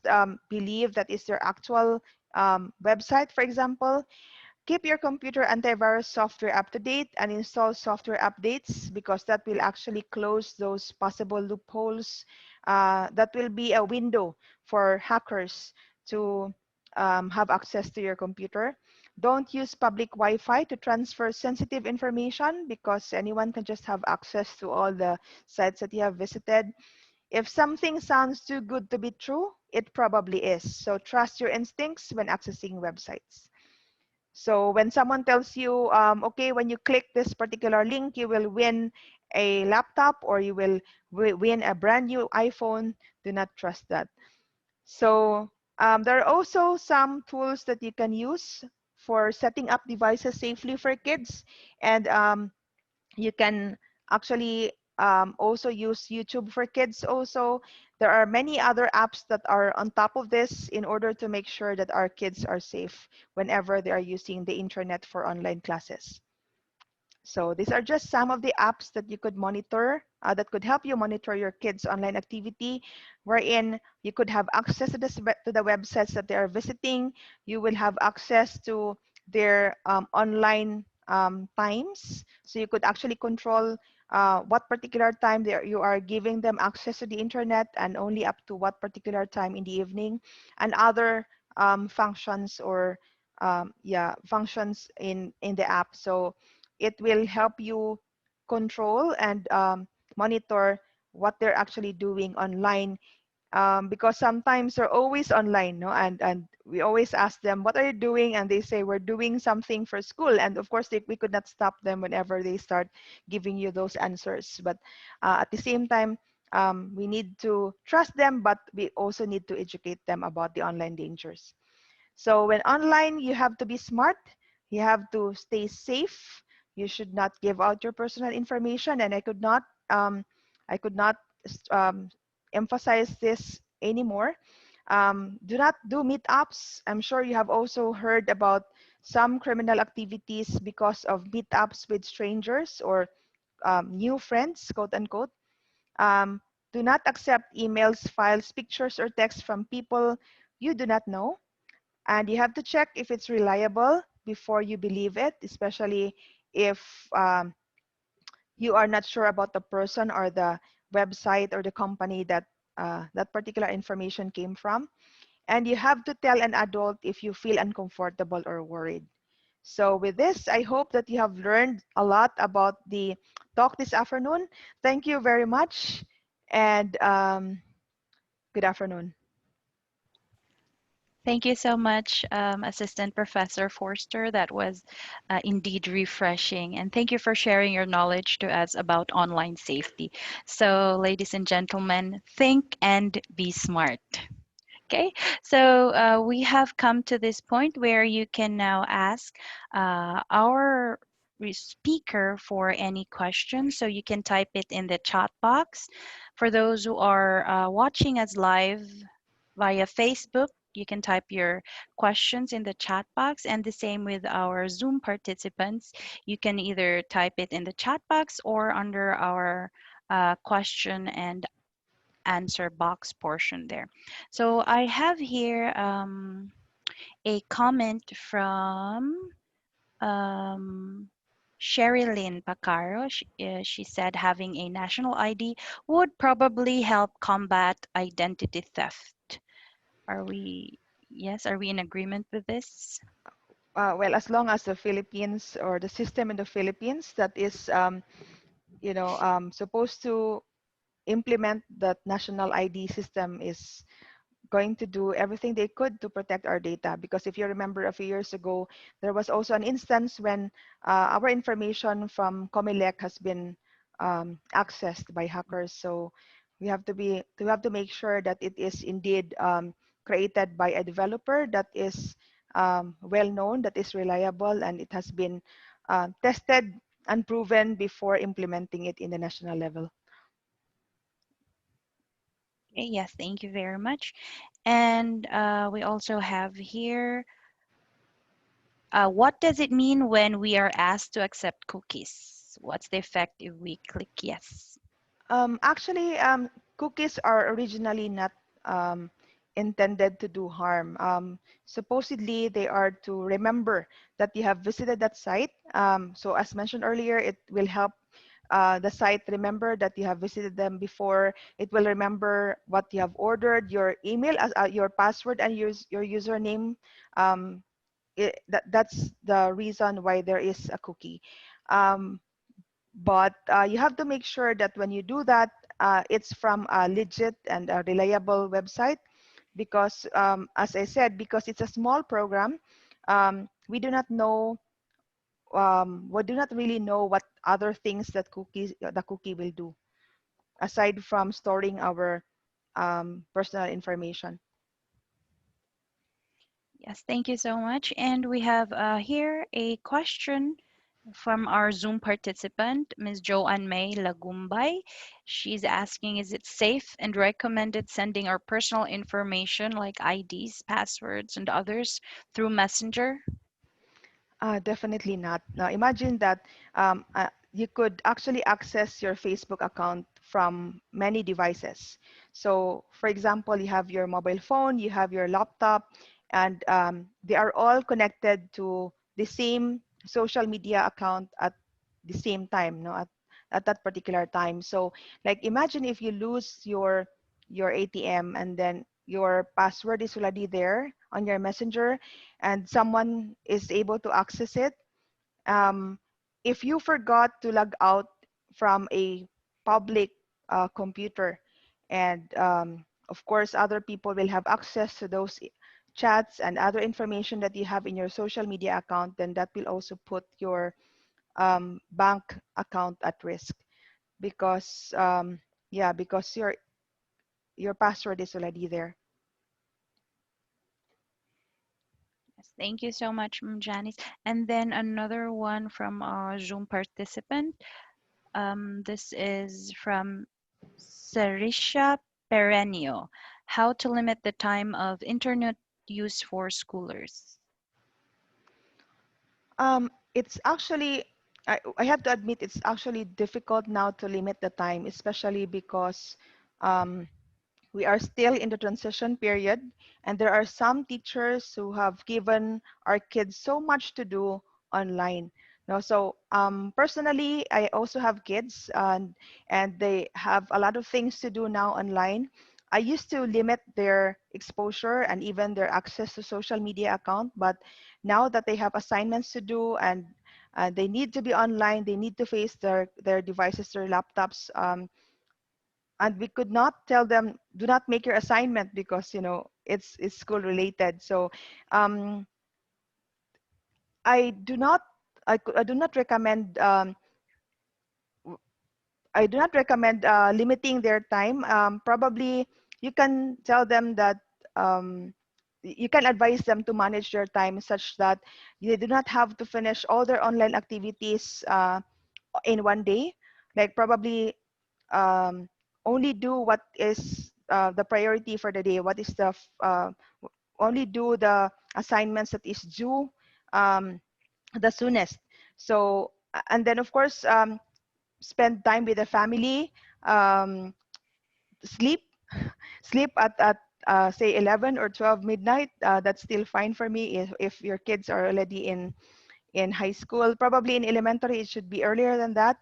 believe that is their actual website, for example. Keep your computer antivirus software up to date and install software updates, because that will actually close those possible loopholes. That will be a window for hackers to have access to your computer. Don't use public Wi-Fi to transfer sensitive information, because anyone can just have access to all the sites that you have visited. If something sounds too good to be true, it probably is. So trust your instincts when accessing websites. So when someone tells you, okay, when you click this particular link, you will win a laptop or you will win a brand new iPhone, do not trust that. So there are also some tools that you can use for setting up devices safely for kids. And you can actually also use YouTube for kids also. There are many other apps that are on top of this in order to make sure that our kids are safe whenever they are using the internet for online classes. So these are just some of the apps that you could monitor, that could help you monitor your kids' online activity, wherein you could have access to, to the websites that they are visiting. You will have access to their online times. So you could actually control what particular time you are giving them access to the internet, and only up to what particular time in the evening, and other functions or functions in the app. So it will help you control and monitor what they're actually doing online, because sometimes they're always online, no? And we always ask them, what are you doing? And they say, we're doing something for school. And of course, we could not stop them whenever they start giving you those answers. But at the same time, we need to trust them, but we also need to educate them about the online dangers. So when online, you have to be smart. You have to stay safe. You should not give out your personal information. And I could not um, emphasize this anymore. Do not do meetups. I'm sure you have also heard about some criminal activities because of meetups with strangers or new friends, quote unquote. Um, do not accept emails, files, pictures, or texts from people you do not know. And you have to check if it's reliable before you believe it, especially if you are not sure about the person or the website or the company that that particular information came from. And you have to tell an adult if you feel uncomfortable or worried. So with this, I hope that you have learned a lot about the talk this afternoon. Thank you very much, and good afternoon. Thank you so much, Assistant Professor Forster. That was indeed refreshing. And thank you for sharing your knowledge to us about online safety. So, ladies and gentlemen, think and be smart. Okay, so we have come to this point where you can now ask our speaker for any questions. So you can type it in the chat box. For those who are watching us live via Facebook, you can type your questions in the chat box, and the same with our Zoom participants. You can either type it in the chat box or under our question and answer box portion there. So I have here a comment from um, Sherilyn Pacaro. She said having a national ID would probably help combat identity theft. Are we, yes, are we in agreement with this? Well, as long as the Philippines or the system in the Philippines that is, supposed to implement that national ID system is going to do everything they could to protect our data. Because if you remember a few years ago, there was also an instance when our information from Comelec has been accessed by hackers. So we have to make sure that it is indeed created by a developer that is well known, that is reliable, and it has been tested and proven before implementing it in the national level. Okay, yes, thank you very much. And we also have here, what does it mean when we are asked to accept cookies? What's the effect if we click yes? Actually, cookies are originally not um, intended to do harm. Supposedly, they are to remember that you have visited that site. So as mentioned earlier, it will help the site remember that you have visited them before. It will remember what you have ordered, your email, your password, and your username. Um, that's the reason why there is a cookie. Um, but you have to make sure that when you do that, it's from a legit and a reliable website, because as I said, because it's a small program, we do not know, we do not really know what other things that the cookie will do aside from storing our personal information. Yes, thank you so much. And we have here a question from our Zoom participant, Ms. Joanne May Lagumbay. She's asking, is it safe and recommended sending our personal information like IDs, passwords, and others through Messenger? Definitely not. Now, imagine that you could actually access your Facebook account from many devices. So, for example, you have your mobile phone, you have your laptop, and they are all connected to the same social media account at the same time, no, at that particular time. So, like, imagine if you lose your ATM and then your password is already there on your messenger and someone is able to access it. um, if you forgot to log out from a public computer, and of course other people will have access to those chats and other information that you have in your social media account, then that will also put your bank account at risk, because yeah, because your password is already there. Yes, thank you so much, Janice. And then another one from our Zoom participant. This is from Sarisha Perenio. How to limit the time of internet use for schoolers? It's actually, I have to admit, it's actually difficult now to limit the time, especially because um, we are still in the transition period, and there are some teachers who have given our kids so much to do online. No, so personally, I also have kids, and they have a lot of things to do now online. I used to limit their exposure and even their access to social media account, but now that they have assignments to do, and they need to be online, they need to face their devices, their laptops, and we could not tell them do not make your assignment because it's school related. So um, I do not I do not recommend limiting their time. Probably you can tell them that you can advise them to manage their time such that they do not have to finish all their online activities in one day. Like probably um, only do what is the priority for the day. What is only do the assignments that is due um, the soonest. So, and then of course, spend time with the family, um, sleep, sleep at say 11 or 12 midnight. That's still fine for me if your kids are already in high school. Probably in elementary it should be earlier than that,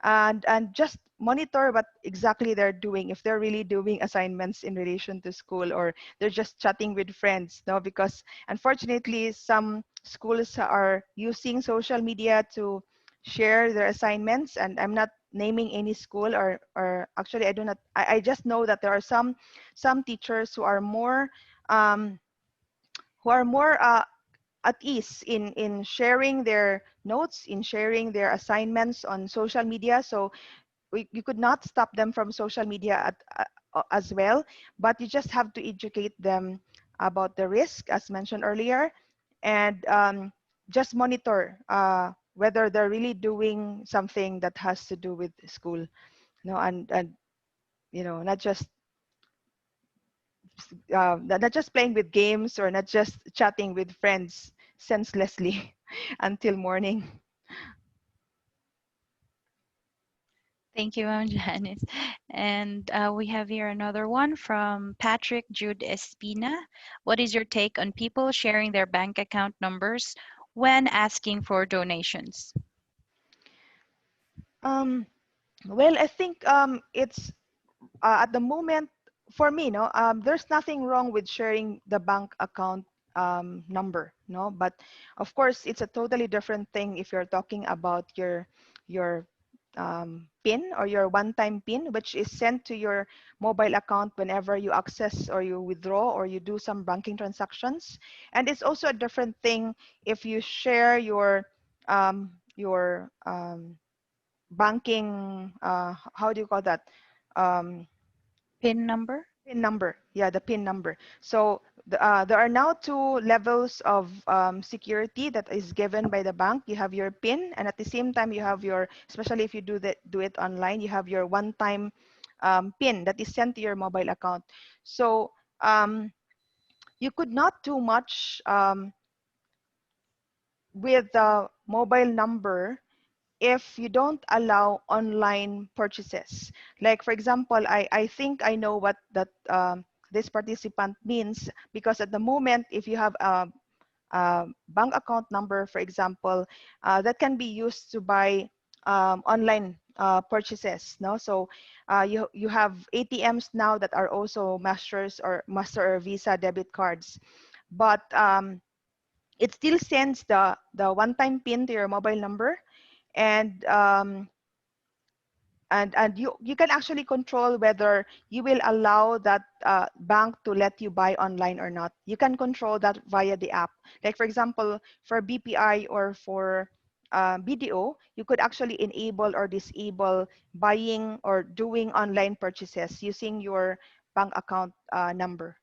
and just monitor what exactly they're doing, if they're really doing assignments in relation to school or they're just chatting with friends. No, because unfortunately some schools are using social media to share their assignments, and I'm not naming any school, or actually I do not, I just know that there are some teachers um, who are more at ease in sharing their notes, in sharing their assignments on social media. So you could not stop them from social media as well, but you just have to educate them about the risk, as mentioned earlier, and just monitor whether they're really doing something that has to do with school, and not just not just playing with games or not just chatting with friends senselessly until morning. Thank you, Janice. And we have here another one from Patrick Jude Espina. What is your take on people sharing their bank account numbers when asking for donations? Um, well, I think it's at the moment, for me, there's nothing wrong with sharing the bank account number, no. But of course, it's a totally different thing if you're talking about your PIN or your one-time PIN, which is sent to your mobile account whenever you access or you withdraw or you do some banking transactions. And it's also a different thing if you share your banking, how do you call that? Um, PIN number? PIN number. Yeah, the PIN number. So there are now two levels of security that is given by the bank. You have your PIN, and at the same time, you have your, especially if you do it online, you have your one-time PIN that is sent to your mobile account. So you could not do much with the mobile number if you don't allow online purchases. Like, for example, I think I know what that this participant means, because at the moment, if you have a bank account number, for example, that can be used to buy online purchases. No, so you have ATMs now that are also Master or Visa debit cards, but it still sends the one-time PIN to your mobile number, and you can actually control whether you will allow that bank to let you buy online or not. You can control that via the app. Like, for example, for BPI or for BDO, you could actually enable or disable buying or doing online purchases using your bank account number.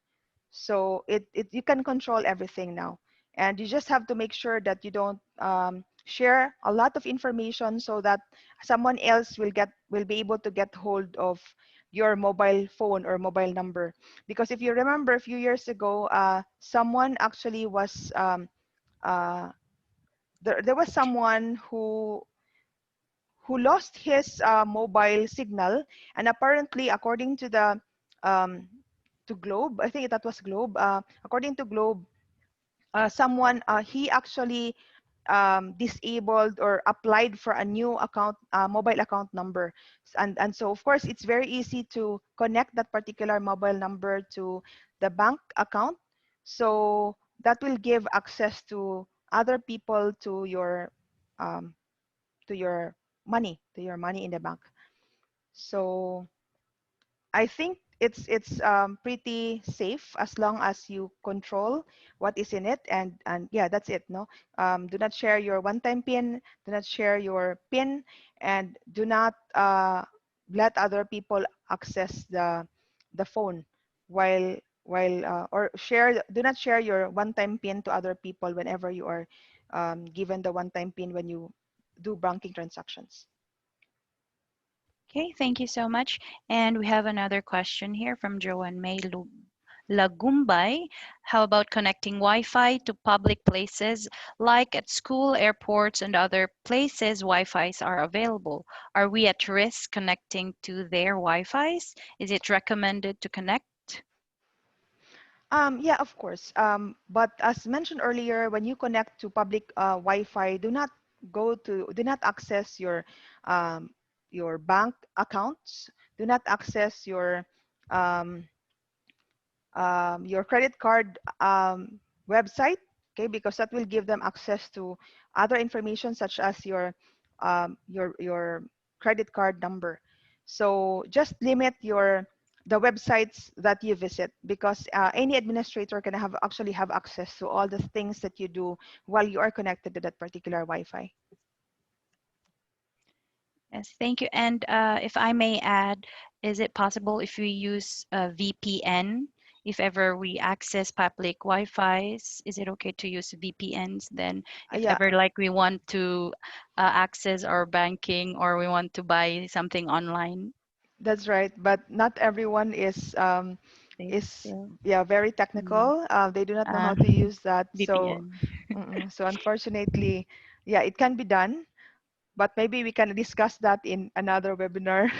So you can control everything now, and you just have to make sure that you don't share a lot of information so that someone else will be able to get hold of your mobile phone or mobile number. Because if you remember a few years ago, someone actually was uh, there was someone who lost his mobile signal, and apparently, according to the to Globe, I think that was Globe. According to Globe, someone he actually disabled or applied for a new account, mobile account number, and so of course it's very easy to connect that particular mobile number to the bank account, so that will give access to other people um, to your money in the bank. So I think it's pretty safe as long as you control what is in it, and yeah, that's it. No, do not share your one-time PIN, do not share your PIN, and do not let other people access the phone while or do not share your one-time PIN to other people whenever you are given the one-time PIN when you do banking transactions. Okay, thank you so much. And we have another question here from Joanne May Lagumbay. How about connecting Wi-Fi to public places like at school, airports, and other places Wi-Fi's are available? Are we at risk connecting to their Wi-Fi's? Is it recommended to connect? Yeah, of course. But as mentioned earlier, when you connect to public Wi-Fi, do not access your bank accounts. Do not access your credit card website, okay? Because that will give them access to other information such as your credit card number. So just limit the websites that you visit, because any administrator can actually have access to all the things that you do while you are connected to that particular Wi-Fi. Yes, thank you. And if I may add, is it possible if we use a VPN, if ever we access public Wi-Fi's, is it okay to use VPNs then if Yeah, ever like we want to access our banking or we want to buy something online? that's right. But not everyone Safe is still. yeah, very Mm. technical. They do not know Uh, how to use that. So VPN. so unfortunately, yeah, it can be done. But maybe we can discuss that in another webinar.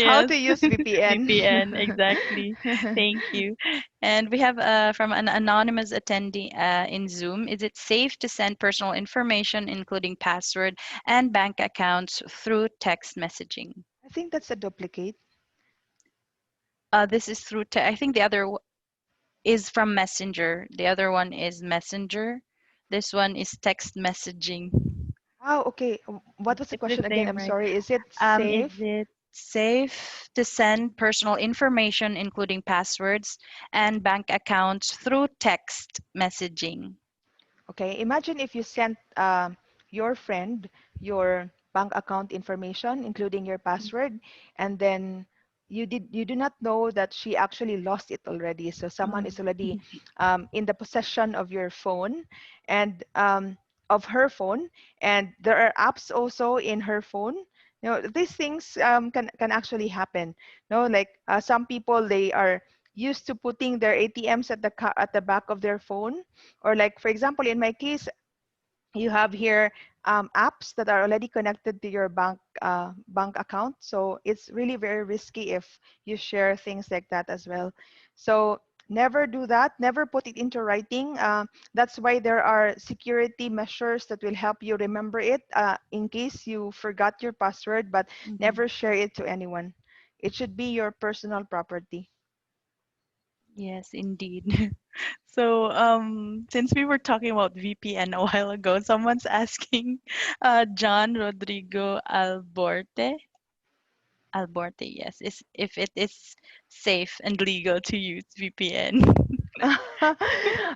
How Yes, to use VPN. VPN, exactly. Thank you. And we have from an anonymous attendee in Zoom. Is it safe to send personal information, including password and bank accounts, through text messaging? I think that's a duplicate. This is through, I think the other is from Messenger. The other one is Messenger. This one is text messaging. Oh, okay. What was the It's the question again? same, I'm right? sorry. Is it Is safe? it safe to send personal information, including passwords and bank accounts, through text messaging? Okay, imagine if you sent your friend your bank account information, including your password, and then you do not know that she actually lost it already. So someone is Mm. already in the possession of your phone and of her phone, and there are apps also in her phone. You know, these things can actually happen. No, like some people they are used to putting their ATMs at at the back of their phone, or like for example in my case you have here apps that are already connected to your bank account, so it's really very risky if you share things like that as well. So never do that, never put it into writing. That's why there are security measures that will help you remember it in case you forgot your password, but Mhm. never share it to anyone. It should be your personal property. Yes, indeed. So, since we were talking about VPN a while ago, someone's asking, John Rodrigo Alborte, yes, is if it is safe and legal to use VPN.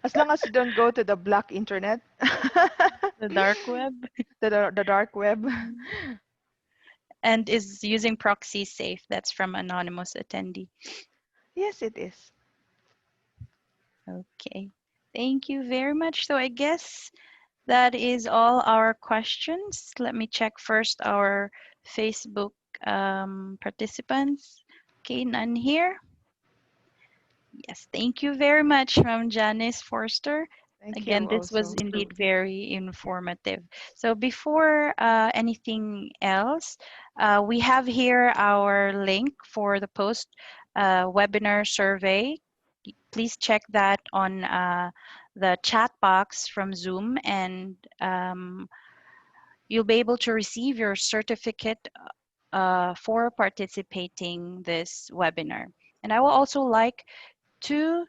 As long as you don't go to the black internet, The dark web. the dark web. Mhm. And is using proxy safe? That's from anonymous attendee. Yes, it is. Okay. Thank you very much. So I guess that is all our questions. Let me check first our Facebook participants. Okay, none here. Yes, thank you very much, Ma'am Janice Forster. Thank Again, you this was also. indeed very informative. So before anything else, we have here our link for the post webinar survey. Please check that on the chat box from Zoom, and you'll be able to receive your certificate for participating this webinar. And I will also like to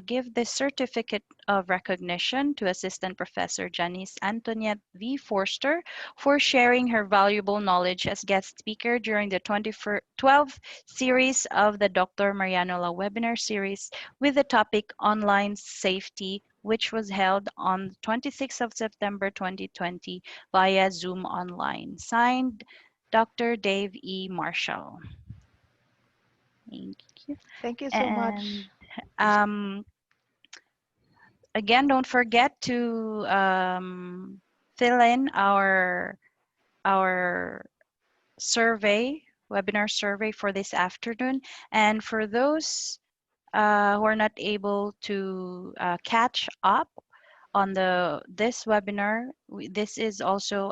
give this certificate of recognition to Assistant Professor Janice Antoniette V. Forster for sharing her valuable knowledge as guest speaker during the 12th series of the Dr. Marianola webinar series with the topic Online Safety, which was held on 26th of September 2020 via Zoom Online. Signed, Dr. Dave E. Marshall. Thank you. Thank you so much. And um, again, don't forget to fill in our survey, webinar survey for this afternoon. And for those who are not able to catch up on the this webinar, this is also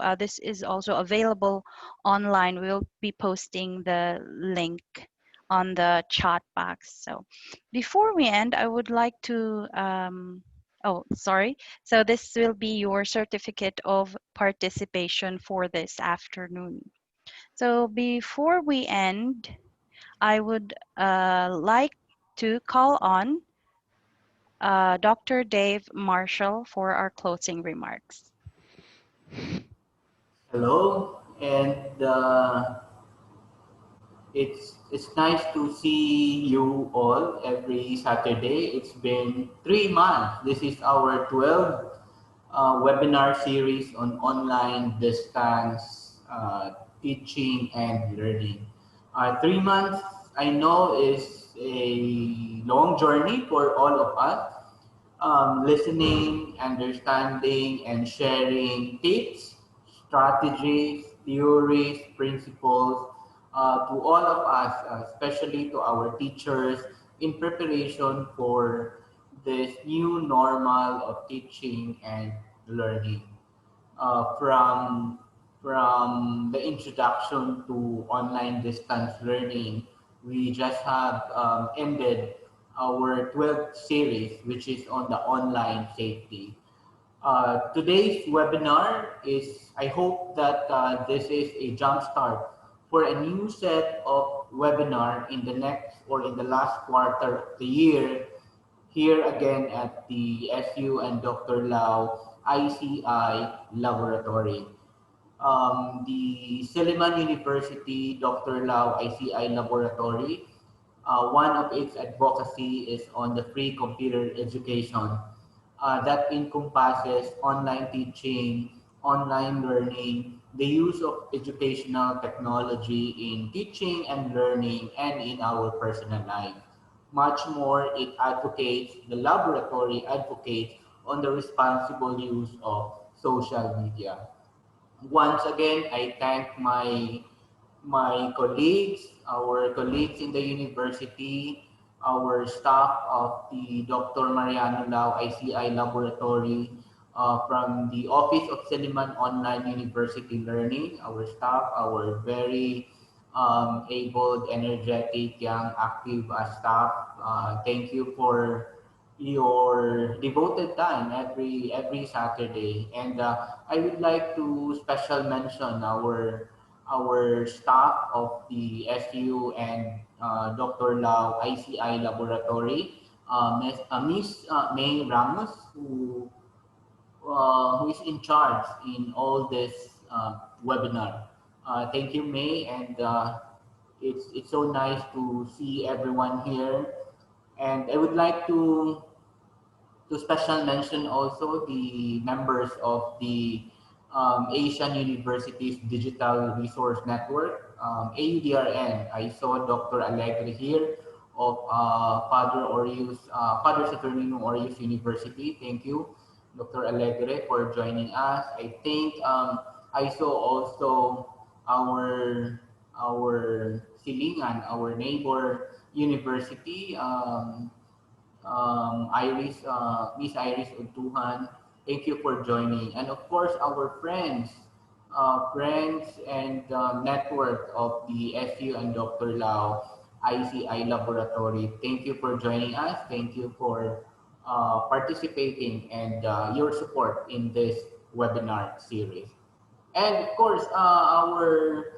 available online. We'll be posting the link on the chat box. So before we end, I would like to oh, sorry. So this will be your certificate of participation for this afternoon. So before we end, I would like to call on Dr. Dave Marshall for our closing remarks. Hello, and it's nice to see you all every Saturday. It's been 3 months. This is our 12th webinar series on online distance teaching and learning. 3 months, I know, is a long journey for all of us. Listening, understanding, and sharing tips, strategies, theories, principles to all of us, especially to our teachers, in preparation for this new normal of teaching and learning. From the introduction to online distance learning, we just have ended our 12th series, which is on the online safety. Today's webinar is, I hope that this is a jump start for a new set of webinar in the next or in the last quarter of the year, here again at the SU and Dr. Lau ICI Laboratory. The Silliman University Dr. Lau ICI Laboratory, one of its advocacy is on the free computer education that encompasses online teaching, online learning, the use of educational technology in teaching and learning and in our personal life. Much more, it advocates, the laboratory advocates on the responsible use of social media. Once again, I thank my colleagues, our colleagues in the university, our staff of the Dr. Mariano Lau ICI Laboratory, from the Office of Silliman Online University Learning, our staff, our very able, energetic, young, active staff. Thank you for your devoted time every Saturday. And I would like to special mention our staff of the SU and Dr. Lau ICI Laboratory, Miss May Ramos, who is in charge in all this webinar. Thank you, May, and it's so nice to see everyone here. And I would like to special mention also the members of the Asian Universities Digital Resource Network, AUDRN. I saw Dr. Alegre here of Father Saturnino Orius University. Thank you, Dr. Alegre, for joining us. I think I saw also our Silingan, our neighbor university. Miss Iris Untuhan, thank you for joining. And of course, our friends and network of the SU and Dr. Lau ICI Laboratory, thank you for joining us. Thank you for participating and your support in this webinar series. And of course, our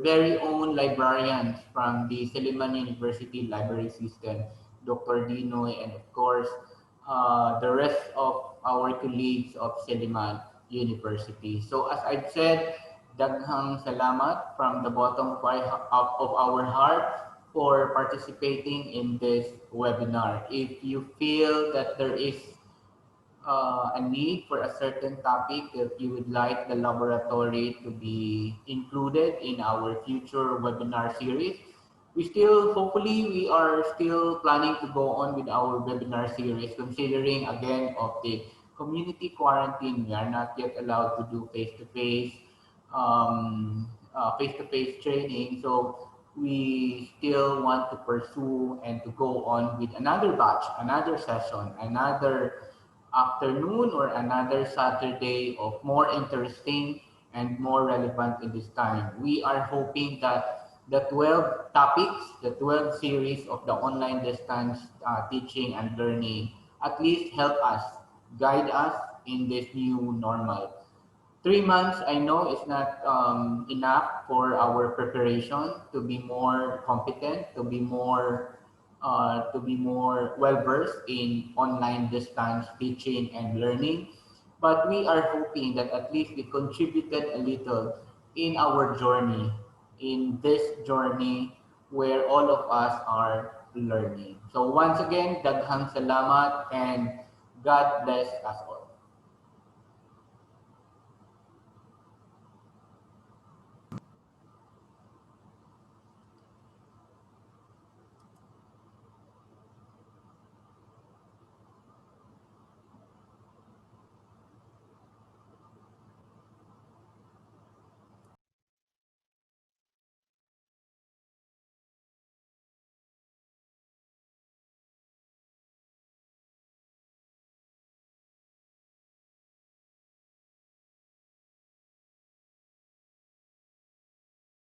very own librarians from the Silliman University Library System, Dr. Dinoy, and of course, the rest of our colleagues of Silliman University. So as I've said, daghang salamat from the bottom of our heart for participating in this webinar. If you feel that there is a need for a certain topic, if you would like the laboratory to be included in our future webinar series, hopefully, we are still planning to go on with our webinar series, considering again of the community quarantine. We are not yet allowed to do face-to-face training. So we still want to pursue and to go on with another batch, another session, another afternoon or another Saturday of more interesting and more relevant in this time. We are hoping that the 12 topics, the 12 series of the online distance teaching and learning at least help us, guide us in this new normal. 3 months, I know, is not enough for our preparation to be more competent, to be more well versed in online distance teaching and learning. But we are hoping that at least we contributed a little in our journey, in this journey where all of us are learning. So once again, daghang salamat and God bless us all.